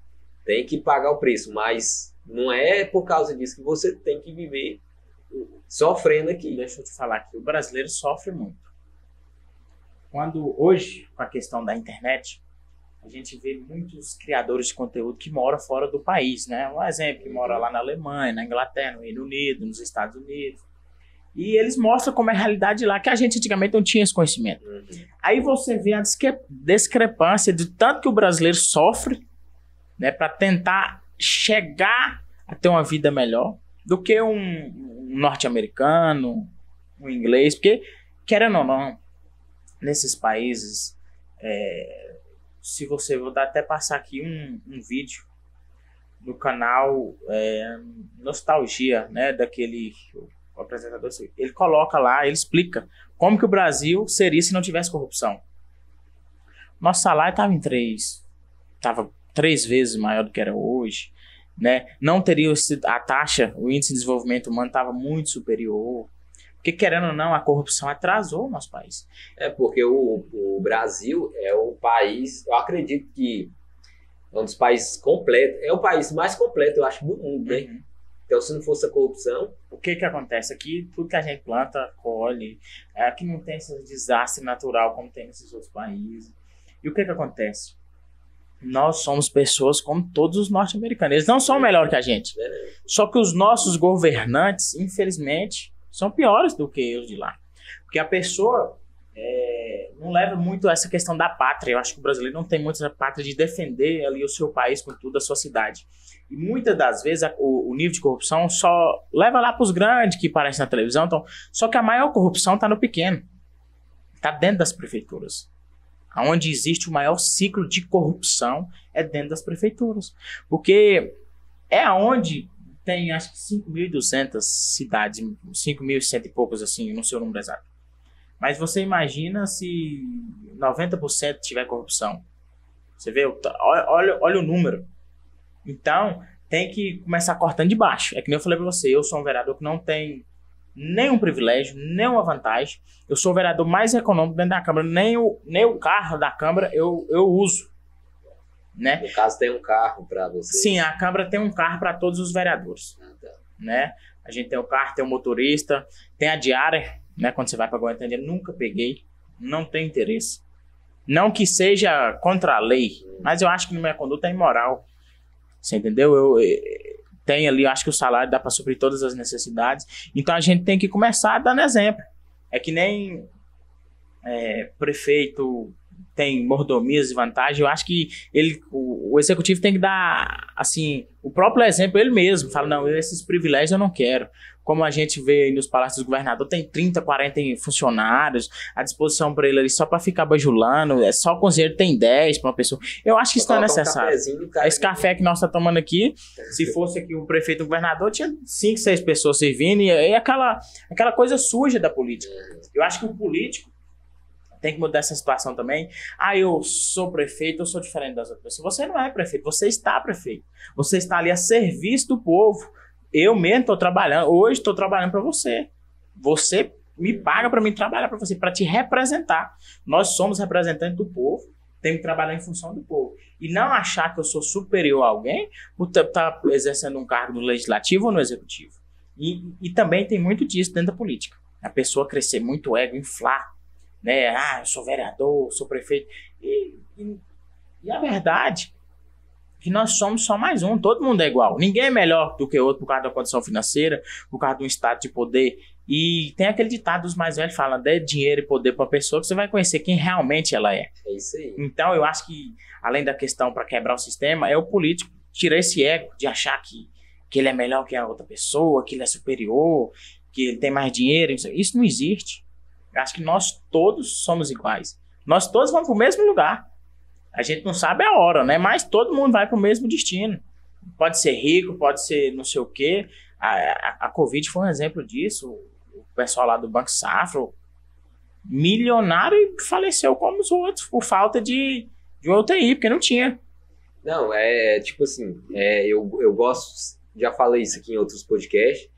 Tem que pagar o preço, mas não é por causa disso que você tem que viver sofrendo aqui. Deixa eu te falar aqui, o brasileiro sofre muito. Quando hoje, com a questão da internet, a gente vê muitos criadores de conteúdo que moram fora do país, né? Um exemplo, que mora lá na Alemanha, na Inglaterra, no Reino Unido, nos Estados Unidos. E eles mostram como é a realidade lá, que a gente antigamente não tinha esse conhecimento. Aí você vê a discrepância de tanto que o brasileiro sofre, né, para tentar chegar a ter uma vida melhor do que um norte-americano, um inglês, porque, querendo ou não, nesses países, se você, vou até passar aqui um vídeo no canal Nostalgia, né, daquele o apresentador, ele coloca lá, ele explica como que o Brasil seria se não tivesse corrupção. Nosso salário estava 3 vezes maior do que era hoje, né? Não teria a taxa, o índice de desenvolvimento humano estava muito superior, porque querendo ou não, a corrupção atrasou o nosso país. Porque o Brasil é o país, eu acredito que é um dos países completos, é o país mais completo, eu acho, do mundo, né? Então, se não fosse a corrupção... O que acontece? Aqui, tudo que a gente planta, colhe. Aqui não tem esse desastre natural como tem nesses outros países. E o que acontece? Nós somos pessoas como todos os norte-americanos. Eles não são melhor que a gente. Só que os nossos governantes, infelizmente, são piores do que os de lá. Porque a pessoa não leva muito essa questão da pátria. Eu acho que o brasileiro não tem muito essa pátria de defender ali o seu país com tudo, a sua cidade. E muitas das vezes o nível de corrupção só leva lá para os grandes que aparecem na televisão. Então, só que a maior corrupção está no pequeno. Está dentro das prefeituras. Onde existe o maior ciclo de corrupção é dentro das prefeituras. Porque é onde tem, acho que 5.200 cidades, 5.100 e poucos, assim, não sei o número exato. Mas você imagina se 90% tiver corrupção. Você vê, olha o número. Então, tem que começar cortando de baixo. É que nem eu falei pra você, eu sou um vereador que não tem nenhum privilégio, nenhuma vantagem. Eu sou o vereador mais econômico dentro da Câmara. Nem o carro da Câmara eu uso. Né? No caso, tem um carro para você? Sim, a Câmara tem um carro para todos os vereadores. Né? A gente tem o carro, tem o motorista, tem a diária, né? Quando você vai para Goiânia, nunca peguei, não tenho interesse. Não que seja contra a lei, mas eu acho que na minha conduta é imoral. Você entendeu? Eu tenho ali, acho que o salário dá para suprir todas as necessidades. Então a gente tem que começar dando exemplo. É que nem prefeito tem mordomias e vantagens. Eu acho que o executivo tem que dar, assim, o próprio exemplo ele mesmo. Fala, não, esses privilégios eu não quero. Como a gente vê aí nos palácios do governador, tem 30, 40 funcionários à disposição para ele ali só para ficar bajulando. Só o conselheiro tem 10 para uma pessoa. Eu acho que isso não é necessário. Esse café que nós estamos tomando aqui, se fosse aqui o prefeito e o governador, tinha 5, 6 pessoas servindo. E aquela coisa suja da política. Eu acho que o político tem que mudar essa situação também. Eu sou prefeito, eu sou diferente das outras pessoas. Você não é prefeito, você está prefeito. Você está ali a serviço do povo. Eu mesmo estou trabalhando, hoje estou trabalhando para você. Você me paga para mim trabalhar para você, para te representar. Nós somos representantes do povo, temos que trabalhar em função do povo. E não achar que eu sou superior a alguém por estar exercendo um cargo no legislativo ou no executivo. E também tem muito disso dentro da política. A pessoa crescer muito ego, inflar. Né? Eu sou vereador, eu sou prefeito. E a verdade que nós somos só mais um, todo mundo é igual. Ninguém é melhor do que o outro por causa da condição financeira, por causa de um estado de poder E tem aquele ditado dos mais velhos, fala, dê dinheiro e poder para a pessoa que você vai conhecer quem realmente ela é. É isso aí. Então eu acho que, além da questão para quebrar o sistema, é o político tirar esse ego de achar que ele é melhor que a outra pessoa, que ele é superior, que ele tem mais dinheiro. Isso não existe. Eu acho que nós todos somos iguais. Nós todos vamos para o mesmo lugar. A gente não sabe a hora, né? Mas todo mundo vai para o mesmo destino. Pode ser rico, pode ser não sei o quê. A Covid foi um exemplo disso. O pessoal lá do Banco Safra, milionário, e faleceu como os outros, por falta de UTI, porque não tinha. Não, tipo assim, eu gosto, já falei isso aqui em outros podcasts,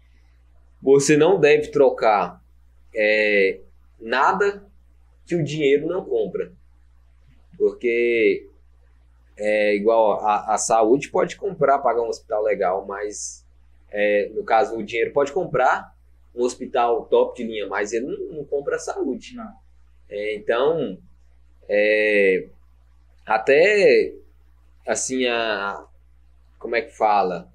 você não deve trocar nada que o dinheiro não compra. Porque igual a saúde pode comprar, pagar um hospital legal, mas no caso o dinheiro pode comprar um hospital top de linha, mas ele não compra a saúde. Não. Então, até assim, como é que fala?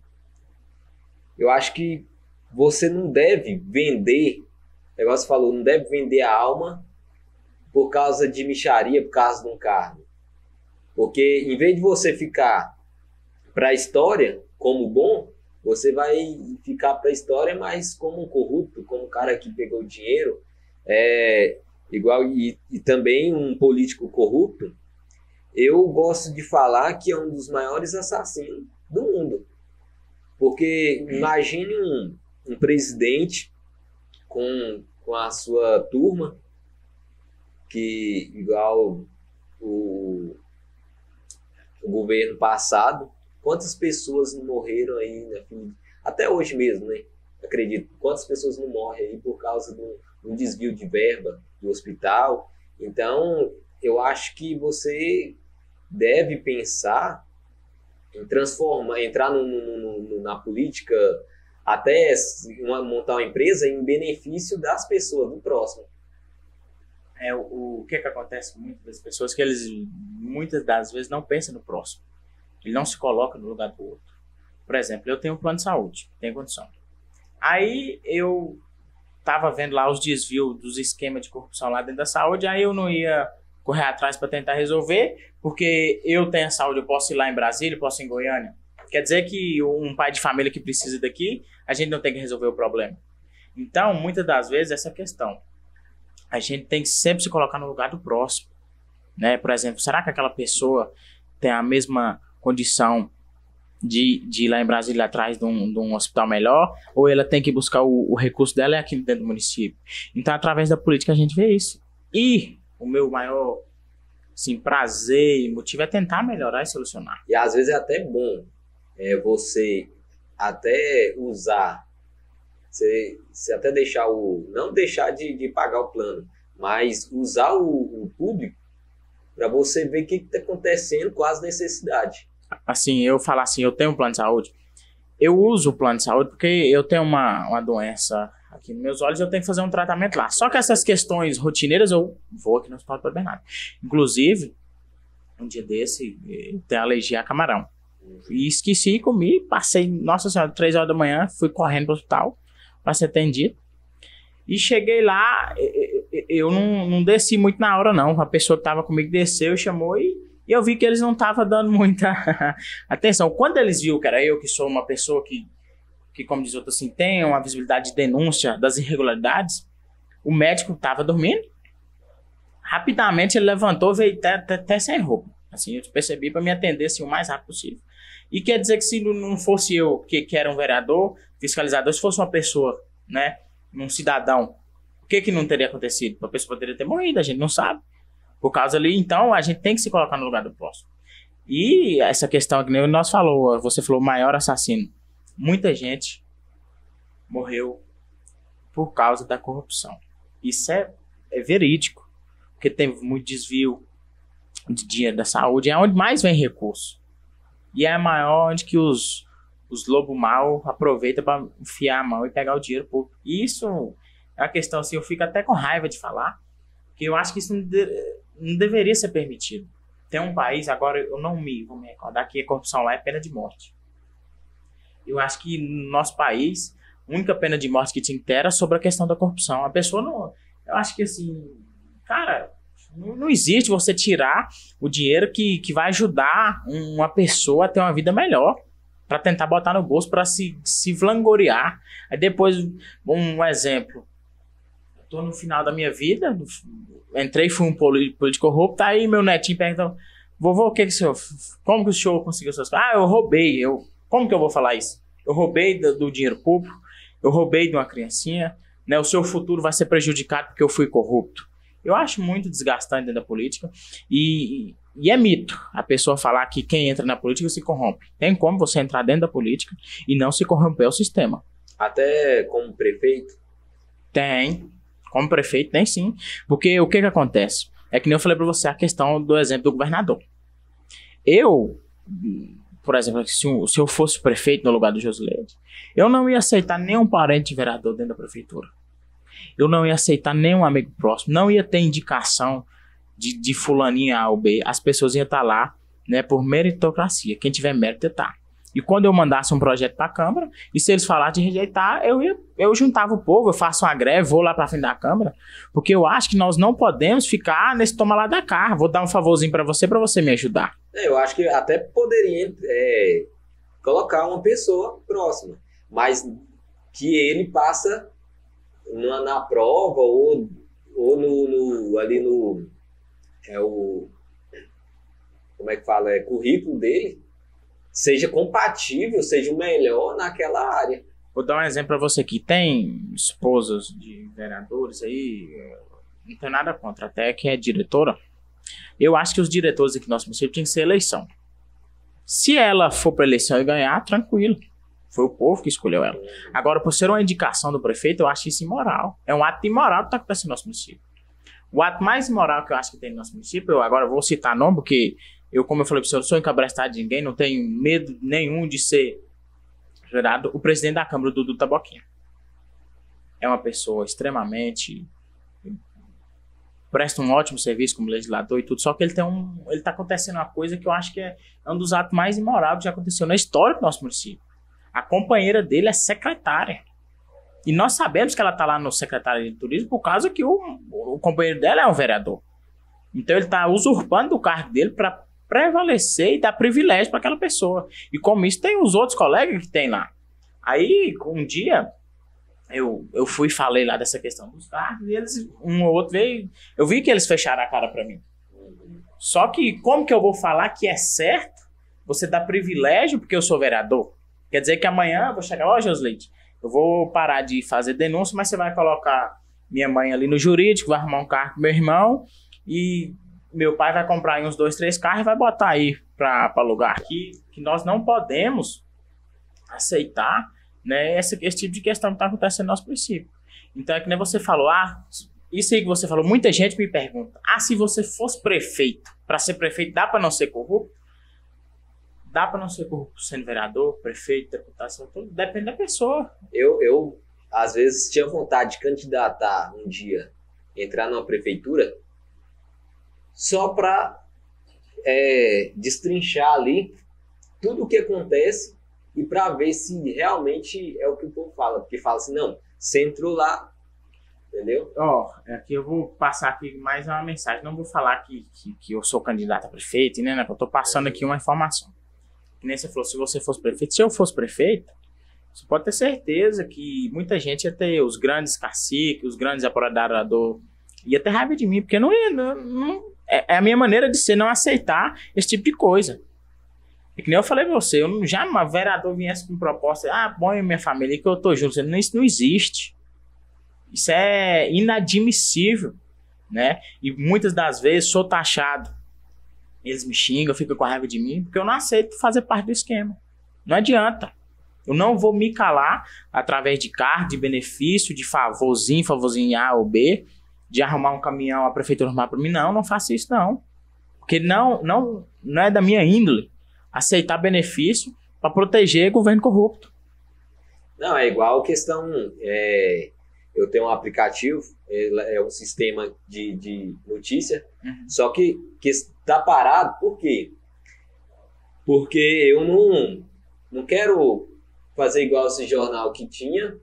Eu acho que você não deve vender, o negócio falou, não deve vender a alma por causa de mixaria, por causa de um cargo. Porque em vez de você ficar para a história como bom, você vai ficar para a história mais como um corrupto, como um cara que pegou dinheiro, igual e também um político corrupto. Eu gosto de falar que é um dos maiores assassinos do mundo. Porque imagine um presidente com a sua turma, que igual o governo passado, quantas pessoas não morreram aí, né? Até hoje mesmo, né? Acredito, quantas pessoas não morrem aí por causa de um desvio de verba do hospital. Então, eu acho que você deve pensar em transformar, entrar na política, até montar uma empresa em benefício das pessoas, do próximo. O que acontece com muitas das pessoas, que eles muitas das vezes não pensam no próximo. Ele não se coloca no lugar do outro. Por exemplo, eu tenho um plano de saúde, tenho condição. Aí eu estava vendo lá os desvios dos esquemas de corrupção lá dentro da saúde, aí eu não ia correr atrás para tentar resolver, porque eu tenho a saúde, eu posso ir lá em Brasília, eu posso ir em Goiânia. Quer dizer que um pai de família que precisa daqui, a gente não tem que resolver o problema. Então, muitas das vezes, essa questão. A gente tem que sempre se colocar no lugar do próximo, né? Por exemplo, será que aquela pessoa tem a mesma condição de ir lá em Brasília atrás de um hospital melhor, ou ela tem que buscar o recurso dela aqui dentro do município? Então, através da política, a gente vê isso. E o meu maior prazer e motivo é tentar melhorar e solucionar. E às vezes é até bom você até usar, você até deixar não deixar de pagar o plano, mas usar o público para você ver o que está acontecendo com as necessidades. Assim, eu falo assim, eu tenho um plano de saúde, eu uso o plano de saúde porque eu tenho uma doença aqui nos meus olhos, eu tenho que fazer um tratamento lá. Só que essas questões rotineiras eu vou aqui no Hospital do Bernardo. Inclusive, um dia desse, eu tenho alergia a camarão. E esqueci, comi, passei, nossa senhora, 3 horas da manhã, fui correndo para o hospital para ser atendido. E cheguei lá, eu não desci muito na hora não. A pessoa que estava comigo desceu, chamou e eu vi que eles não estavam dando muita atenção. Quando eles viram que era eu, que sou uma pessoa que como diz outro assim, tem uma visibilidade de denúncia das irregularidades, o médico estava dormindo. Rapidamente ele levantou, veio até sem roupa. Assim, eu percebi para me atender assim, o mais rápido possível. E quer dizer que se não fosse eu, que era um vereador, fiscalizador, se fosse uma pessoa, né, um cidadão, o que não teria acontecido? A pessoa poderia ter morrido, a gente não sabe. Por causa ali, então, a gente tem que se colocar no lugar do próximo. E essa questão que nós falou, você falou, o maior assassino. Muita gente morreu por causa da corrupção. Isso é verídico, porque tem muito desvio de dinheiro da saúde, é onde mais vem recurso. E é maior onde que os lobos mal aproveitam para enfiar a mão e pegar o dinheiro público. Isso é uma questão assim, eu fico até com raiva de falar, porque eu acho que isso não deveria ser permitido. Tem um país, agora eu não vou me recordar, que a corrupção lá é pena de morte. Eu acho que no nosso país, A única pena de morte que tinha que ter era sobre a questão da corrupção. A pessoa não... Eu acho que assim... Cara, não existe você tirar o dinheiro que vai ajudar uma pessoa a ter uma vida melhor. Para tentar botar no bolso, para se vangloriar. Aí depois, um exemplo. Estou no final da minha vida, entrei, fui um político corrupto, aí meu netinho perguntou, vovô, o que que o senhor, como que o senhor conseguiu essas coisas? Ah, eu roubei, como que eu vou falar isso? Eu roubei do dinheiro público, eu roubei de uma criancinha, né? O seu futuro vai ser prejudicado porque eu fui corrupto. Eu acho muito desgastante dentro da política e é mito a pessoa falar que quem entra na política se corrompe. Tem como você entrar dentro da política e não se corromper o sistema. Até como prefeito? Tem. Como prefeito, tem sim. Porque o que acontece? É que nem eu falei pra você a questão do exemplo do governador. Eu, por exemplo, se eu fosse prefeito no lugar do Josileide, eu não ia aceitar nenhum parente de vereador dentro da prefeitura. Eu não ia aceitar nenhum amigo próximo. Não ia ter indicação de fulaninha A ou B. As pessoas iam estar lá, né, por meritocracia. Quem tiver mérito ia estar. E quando eu mandasse um projeto para a Câmara, e se eles falassem de rejeitar, eu juntava o povo, eu faço uma greve, vou lá para frente da Câmara, porque eu acho que nós não podemos ficar nesse toma lá da cá. Vou dar um favorzinho para você me ajudar. Eu acho que até poderia colocar uma pessoa próxima, mas que ele passa na prova ou ali no como é que fala? Currículo dele, seja compatível, seja o melhor naquela área. Vou dar um exemplo para você aqui. Tem esposas de vereadores aí, não tem nada contra, até que é diretora. Eu acho que os diretores aqui no nosso município tinham que ser eleição. Se ela for para eleição e ganhar, tranquilo. Foi o povo que escolheu ela. Agora, por ser uma indicação do prefeito, eu acho isso imoral. É um ato imoral que está acontecendo no nosso município. O ato mais imoral que eu acho que tem no nosso município, eu agora vou citar nome, porque como eu falei para o senhor, não sou encabrestado de ninguém, não tenho medo nenhum de ser jurado. O presidente da Câmara, Dudu Taboquinha, é uma pessoa extremamente... presta um ótimo serviço como legislador e tudo, só que ele tá acontecendo uma coisa que eu acho que é um dos atos mais imorais que já aconteceu na história do nosso município. A companheira dele é secretária. E nós sabemos que ela está lá no secretário de turismo por causa que o companheiro dela é um vereador. Então ele está usurpando o cargo dele para prevalecer e dar privilégio para aquela pessoa. E como isso, tem os outros colegas que tem lá. Aí, um dia, eu fui e falei lá dessa questão dos cargos e eles, um ou outro veio, eu vi que eles fecharam a cara para mim. Só que como que eu vou falar que é certo você dar privilégio porque eu sou vereador? Quer dizer que amanhã eu vou chegar, ó, Josileide, eu vou parar de fazer denúncia, mas você vai colocar minha mãe ali no jurídico, vai arrumar um carro pro meu irmão e meu pai vai comprar aí uns 2, 3 carros e vai botar aí para alugar aqui, que nós não podemos aceitar, né, esse tipo de questão que está acontecendo no nosso município. Então é que nem você falou, isso aí que você falou, muita gente me pergunta, se você fosse prefeito, para ser prefeito dá para não ser corrupto? Dá para não ser corrupto sendo vereador, prefeito, deputado, tudo depende da pessoa. Eu às vezes tinha vontade de candidatar um dia, entrar numa prefeitura, só para destrinchar ali tudo o que acontece e para ver se realmente é o que o povo fala. Porque fala assim, não, você entrou lá, entendeu? Aqui eu vou passar aqui mais uma mensagem. Não vou falar que eu sou candidato a prefeito, né? Eu estou passando aqui uma informação. Que nem você falou, se você fosse prefeito, se eu fosse prefeito, você pode ter certeza que muita gente ia ter os grandes caciques, os grandes apoderadores, ia ter raiva de mim, porque é a minha maneira de ser, não aceitar esse tipo de coisa. É que nem eu falei pra você, eu já uma vereador viesse com proposta, põe minha família que eu tô junto, isso não existe. Isso é inadmissível, né? E muitas das vezes sou taxado. Eles me xingam, ficam com a raiva de mim, porque eu não aceito fazer parte do esquema. Não adianta. Eu não vou me calar através de cargo, de benefício, de favorzinho A ou B, de arrumar um caminhão, a prefeitura arrumar para mim. Não faço isso não. Porque não é da minha índole aceitar benefício para proteger governo corrupto. Não, é igual a questão... eu tenho um aplicativo, é um sistema de notícia, só que está parado, por quê? Porque eu não quero fazer igual esse jornal que tinha,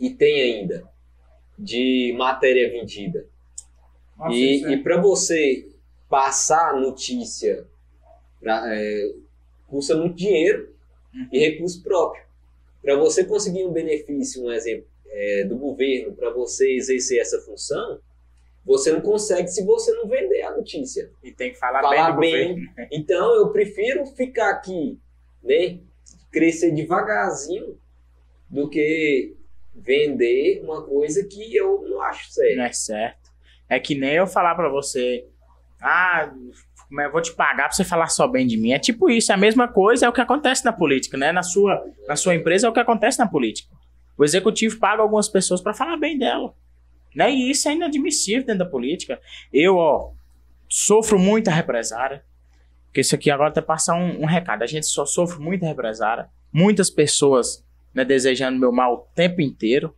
e tem ainda de matéria vendida. Nossa, E para você passar a notícia, custa muito dinheiro e recurso próprio. Para você conseguir um benefício, um exemplo, do governo, para você exercer essa função, você não consegue se você não vender a notícia. E tem que falar bem. Então, eu prefiro ficar aqui, né, crescer devagarzinho, do que vender uma coisa que eu não acho certo. Não é certo. É que nem eu falar pra você, eu vou te pagar pra você falar só bem de mim. É tipo isso, é a mesma coisa, é o que acontece na política, né? Na sua empresa é o que acontece na política. O executivo paga algumas pessoas pra falar bem dela. Né? E isso é inadmissível dentro da política. Eu, sofro muita represária. Porque isso aqui agora tá passar um recado. A gente só sofre muita represária. Muitas pessoas, né, desejando meu mal o tempo inteiro.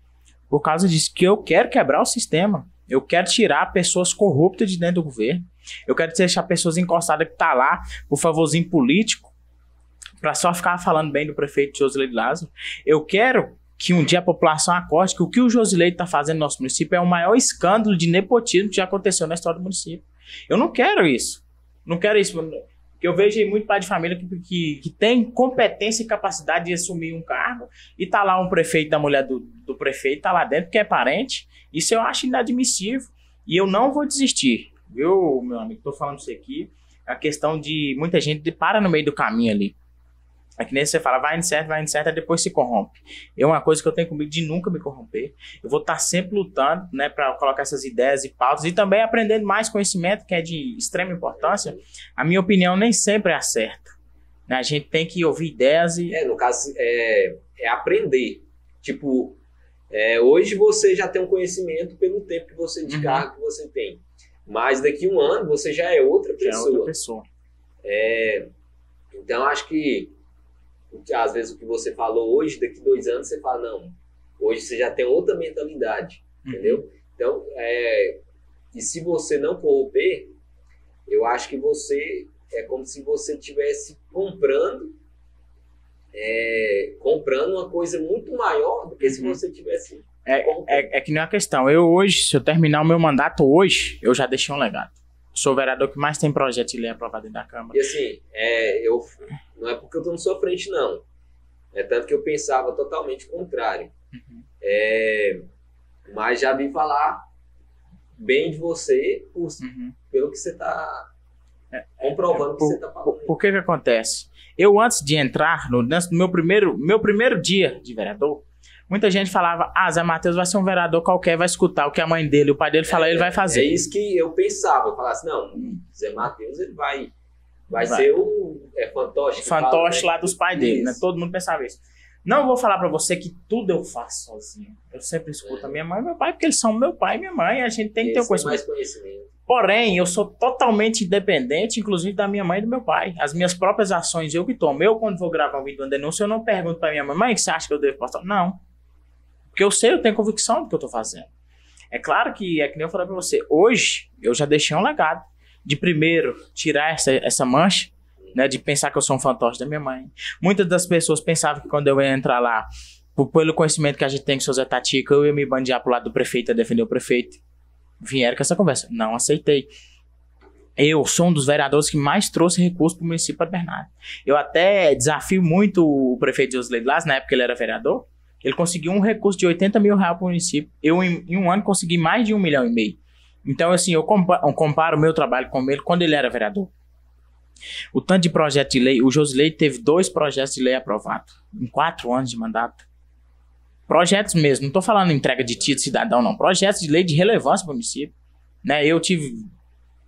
Por causa disso, que eu quero quebrar o sistema. Eu quero tirar pessoas corruptas de dentro do governo. Eu quero deixar pessoas encostadas que tá lá, por favorzinho político, para só ficar falando bem do prefeito Josileide Lázaro. Eu quero que um dia a população acorde que o que o Josileide está fazendo no nosso município é o maior escândalo de nepotismo que já aconteceu na história do município. Eu não quero isso. Não quero isso. Porque eu vejo muito pai de família que tem competência e capacidade de assumir um cargo e tá lá um prefeito da mulher do prefeito, tá lá dentro, que é parente. Isso eu acho inadmissível. E eu não vou desistir. Viu, meu amigo? Tô falando isso aqui. A questão de muita gente para no meio do caminho ali. É que nem você fala, vai indo certo, aí depois se corrompe. É uma coisa que eu tenho comigo de nunca me corromper. Eu vou estar sempre lutando, né, para colocar essas ideias e pautas e também aprendendo mais conhecimento, que é de extrema importância. A minha opinião nem sempre é a certa. Né? A gente tem que ouvir ideias e... No caso, é aprender. Tipo, hoje você já tem um conhecimento pelo tempo que você de cargo que você tem. Mas daqui a um ano você já é outra pessoa. Já é outra pessoa. Então, acho que às vezes o que você falou hoje, daqui 2 anos você fala, não, hoje você já tem outra mentalidade, entendeu? Então, e se você não corromper, eu acho que você, é como se você estivesse comprando uma coisa muito maior do que se você tivesse... É que nem uma questão, eu hoje, se eu terminar o meu mandato hoje, eu já deixei um legado. Sou o vereador que mais tem projeto de lei aprovado dentro da Câmara. E assim, não é porque eu estou na sua frente, não. É tanto que eu pensava totalmente o contrário. Mas já vi falar bem de você pelo que você está comprovando que você está falando. Por que acontece? Eu, antes de entrar no meu primeiro dia de vereador, muita gente falava, Zé Matheus vai ser um vereador qualquer, vai escutar o que a mãe dele, o pai dele fala, ele vai fazer. É isso que eu pensava. Eu falava assim, não, Zé Matheus, ele vai ser o fantoche lá dos pais dele, né? Todo mundo pensava isso. Não vou falar pra você que tudo eu faço sozinho. Eu sempre escuto a minha mãe e meu pai, porque eles são meu pai e minha mãe, a gente tem que ter o conhecimento. Porém, eu sou totalmente independente, inclusive da minha mãe e do meu pai. As minhas próprias ações, eu que tomo. Eu, quando vou gravar um vídeo de uma denúncia, eu não pergunto pra minha mãe, o que você acha que eu devo postar? Não. Porque eu sei, eu tenho convicção do que eu tô fazendo. É claro que, é que nem eu falei pra você, hoje eu já deixei um legado de primeiro tirar essa mancha, né, de pensar que eu sou um fantoche da minha mãe. Muitas das pessoas pensavam que quando eu ia entrar lá, pelo conhecimento que a gente tem com o seu Zé Tatica, eu ia me bandear pro lado do prefeito, a defender o prefeito. Vieram com essa conversa. Não aceitei. Eu sou um dos vereadores que mais trouxe recursos pro município de Bernardo. Eu até desafio muito o prefeito Josileide Lázaro, na época que ele era vereador. Ele conseguiu um recurso de 80 mil reais para o município. Eu, em um ano, consegui mais de 1,5 milhão. Então, assim, eu comparo o meu trabalho com ele quando ele era vereador. O tanto de projeto de lei, o Josileide teve 2 projetos de lei aprovados em 4 anos de mandato. Projetos mesmo, não estou falando entrega de título de cidadão, não. Projetos de lei de relevância para o município. Né? Eu tive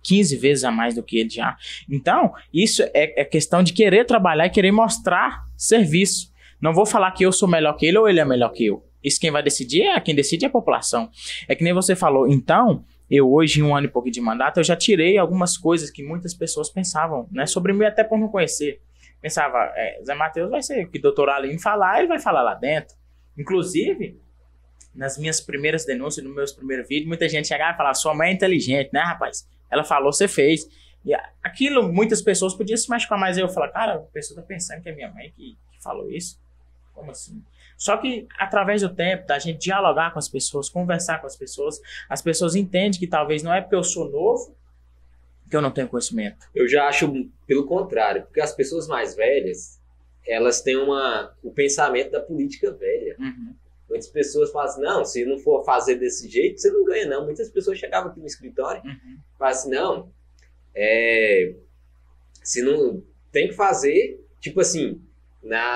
15 vezes a mais do que ele já. Então, isso é questão de querer trabalhar e querer mostrar serviço. Não vou falar que eu sou melhor que ele ou ele é melhor que eu. Isso quem vai decidir quem decide é a população. É que nem você falou. Então, eu hoje, em 1 ano e pouco de mandato, eu já tirei algumas coisas que muitas pessoas pensavam, né, sobre mim, até por não conhecer. Pensava, Zé Matheus vai ser o que o doutor Aline falar, ele vai falar lá dentro. Inclusive, nas minhas primeiras denúncias, nos meus primeiros vídeos, muita gente chegava e falava, sua mãe é inteligente, né, rapaz? Ela falou, você fez. E aquilo, muitas pessoas podiam se machucar, mas eu falava, cara, a pessoa tá pensando que é minha mãe que falou isso. Como assim? Só que através do tempo, da gente dialogar com as pessoas, conversar com as pessoas entendem que talvez não é porque eu sou novo que eu não tenho conhecimento. Eu já acho pelo contrário, porque as pessoas mais velhas, elas têm o pensamento da política velha. Uhum. Muitas pessoas falam assim, não, se não for fazer desse jeito, você não ganha não. Muitas pessoas chegavam aqui no escritório e falavam assim, não, se não tem que fazer, tipo assim,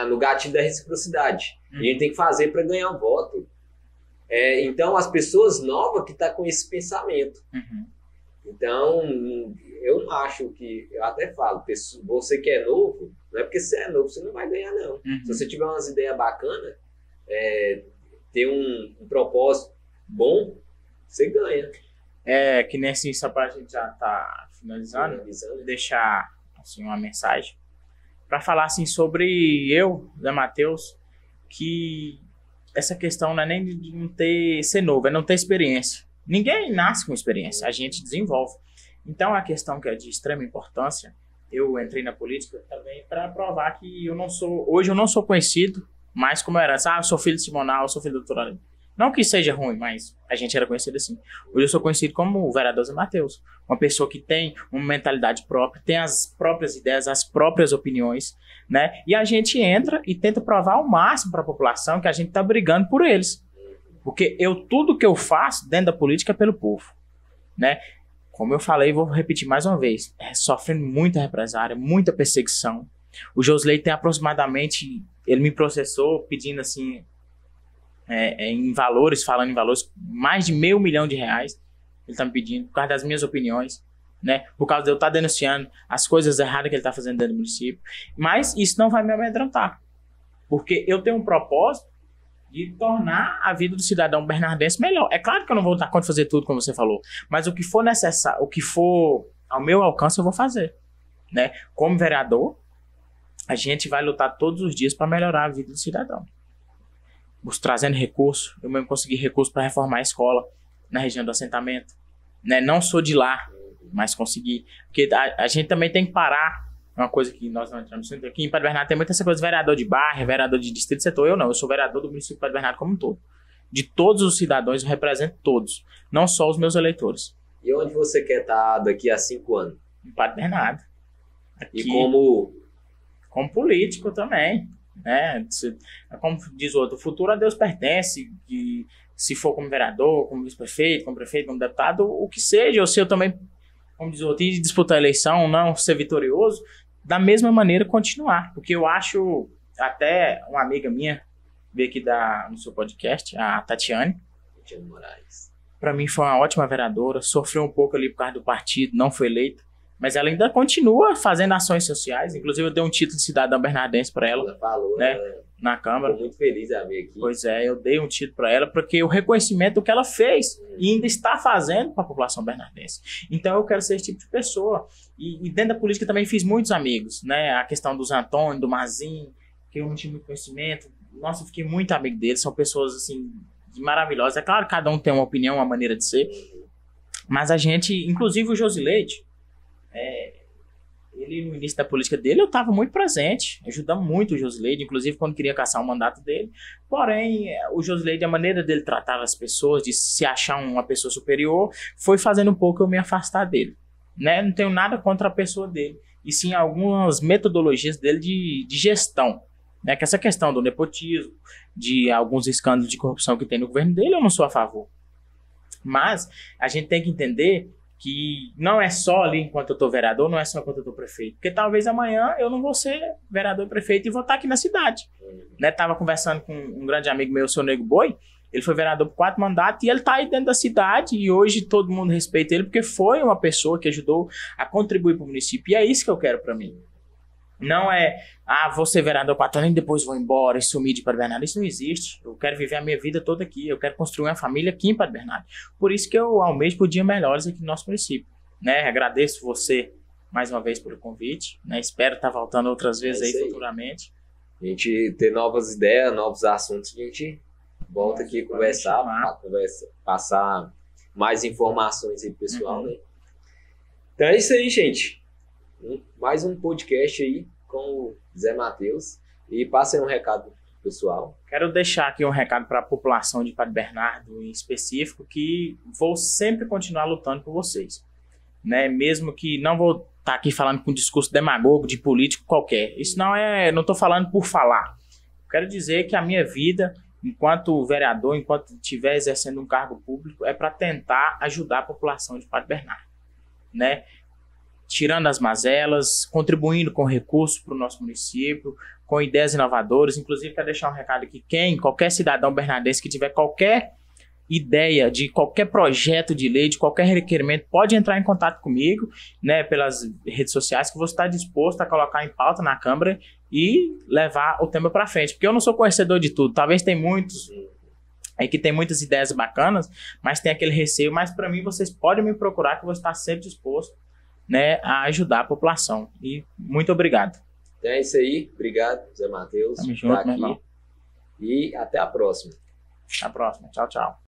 no gatilho da reciprocidade. A gente tem que fazer para ganhar um voto. Então, as pessoas novas que estão com esse pensamento. Então, eu não acho que... Eu até falo, você que é novo, não é porque você é novo, você não vai ganhar, não. Se você tiver umas ideias bacanas, ter um propósito bom, você ganha. Que nesse só para a gente já tá finalizando, deixar assim, uma mensagem para falar assim, sobre Zé Matheus, que essa questão não é nem de não ser novo, é não ter experiência. Ninguém nasce com experiência, a gente desenvolve. Então, a questão que é de extrema importância, eu entrei na política também para provar que hoje eu não sou conhecido mais como eu era. Eu sou filho de Simonal, eu sou filho do doutor Aline. Não que seja ruim, mas a gente era conhecido assim. Hoje eu sou conhecido como o vereador Zé Matheus. Uma pessoa que tem uma mentalidade própria, tem as próprias ideias, as próprias opiniões, né? E a gente entra e tenta provar ao máximo para a população que a gente está brigando por eles. Porque tudo que eu faço dentro da política é pelo povo, né? Como eu falei, vou repetir mais uma vez, sofrendo muita represária, muita perseguição. O Josley tem aproximadamente, ele me processou pedindo assim, falando em valores, mais de R$500 mil. Ele está me pedindo, por causa das minhas opiniões, né? Por causa de eu estar denunciando as coisas erradas que ele está fazendo dentro do município. Mas isso não vai me amedrontar, porque eu tenho um propósito de tornar a vida do cidadão bernardense melhor. É claro que eu não vou dar conta de fazer tudo, como você falou, mas o que for necessário, o que for ao meu alcance, eu vou fazer, né? Como vereador, a gente vai lutar todos os dias para melhorar a vida do cidadão. Trazendo recursos, eu mesmo consegui recursos para reformar a escola na região do assentamento, né? Não sou de lá, mas consegui. Porque a gente também tem que parar. Uma coisa que nós não entramos aqui em Padre Bernardo tem muita essa coisa de vereador de bairro, vereador de distrito, setor. Eu não, eu sou vereador do município de Padre Bernardo como um todo. De todos os cidadãos, eu represento todos, não só os meus eleitores. E onde você quer estar daqui a 5 anos? Em Padre Bernardo. Aqui, e como político também, né? Como diz o outro, o futuro a Deus pertence, que se for como vereador, como vice-prefeito, como prefeito, como deputado, o que seja, ou se eu também, como diz o outro, ir disputar a eleição, não ser vitorioso, da mesma maneira continuar, porque eu acho, até uma amiga minha veio aqui no seu podcast, a Tatiane Moraes, para mim foi uma ótima vereadora, sofreu um pouco ali por causa do partido, não foi eleita, mas ela ainda continua fazendo ações sociais, inclusive eu dei um título de cidadã bernardense para ela, falou, né, na Câmara. Estou muito feliz a ver aqui. Pois é, eu dei um título para ela, porque o reconhecimento do que ela fez e ainda está fazendo para a população bernardense. Então eu quero ser esse tipo de pessoa. E dentro da política também fiz muitos amigos, né? A questão dos Antônio, do Mazinho, que eu não tinha muito conhecimento. Nossa, eu fiquei muito amigo deles, são pessoas assim maravilhosas. É claro que cada um tem uma opinião, uma maneira de ser, mas a gente, inclusive o Josileide, ele no início da política dele eu estava muito presente, ajudando muito o Josileide, inclusive quando queria caçar o mandato dele. Porém, o Josileide, a maneira dele tratar as pessoas, de se achar uma pessoa superior, foi fazendo um pouco eu me afastar dele, né? Não tenho nada contra a pessoa dele, e sim algumas metodologias dele de gestão, né? Que essa questão do nepotismo, de alguns escândalos de corrupção que tem no governo dele, eu não sou a favor. Mas a gente tem que entender que não é só ali enquanto eu estou vereador, não é só enquanto eu estou prefeito. Porque talvez amanhã eu não vou ser vereador e prefeito e vou estar aqui na cidade. Né? Tava conversando com um grande amigo meu, o seu Nego Boi, ele foi vereador por 4 mandatos e ele está aí dentro da cidade e hoje todo mundo respeita ele porque foi uma pessoa que ajudou a contribuir para o município. E é isso que eu quero para mim. Não é, vou ser vereador 4 anos e depois vou embora e sumir de Padre Bernardo. Isso não existe. Eu quero viver a minha vida toda aqui. Eu quero construir uma família aqui em Padre Bernardo. Por isso que eu almejo por dias melhores aqui no nosso município. Né? Agradeço você mais uma vez pelo convite. Né? Espero estar voltando outras vezes aí futuramente. A gente ter novas ideias, novos assuntos. A gente volta aqui conversar, passar mais informações aí pro pessoal. Né? Então é isso aí, gente. Mais um podcast aí com o Zé Matheus. E passem um recado pessoal. Quero deixar aqui um recado para a população de Padre Bernardo em específico, que vou sempre continuar lutando por vocês, né? Mesmo que não vou estar aqui falando com um discurso demagogo de político qualquer. Isso não estou falando por falar. Quero dizer que a minha vida, enquanto vereador, enquanto estiver exercendo um cargo público, é para tentar ajudar a população de Padre Bernardo, né? Tirando as mazelas, contribuindo com recursos para o nosso município, com ideias inovadoras. Inclusive, quero deixar um recado aqui: qualquer cidadão bernardense que tiver qualquer ideia de qualquer projeto de lei, de qualquer requerimento, pode entrar em contato comigo, né, pelas redes sociais, que vou estar disposto a colocar em pauta na Câmara e levar o tema para frente. Porque eu não sou conhecedor de tudo. Talvez tem muitos que tem muitas ideias bacanas, mas tem aquele receio. Mas para mim, vocês podem me procurar, que eu vou estar sempre disposto, né, a ajudar a população. E muito obrigado. Então é isso aí. Obrigado, Zé Matheus. Tamo junto, meu irmão. E até a próxima. Até a próxima. Tchau, tchau.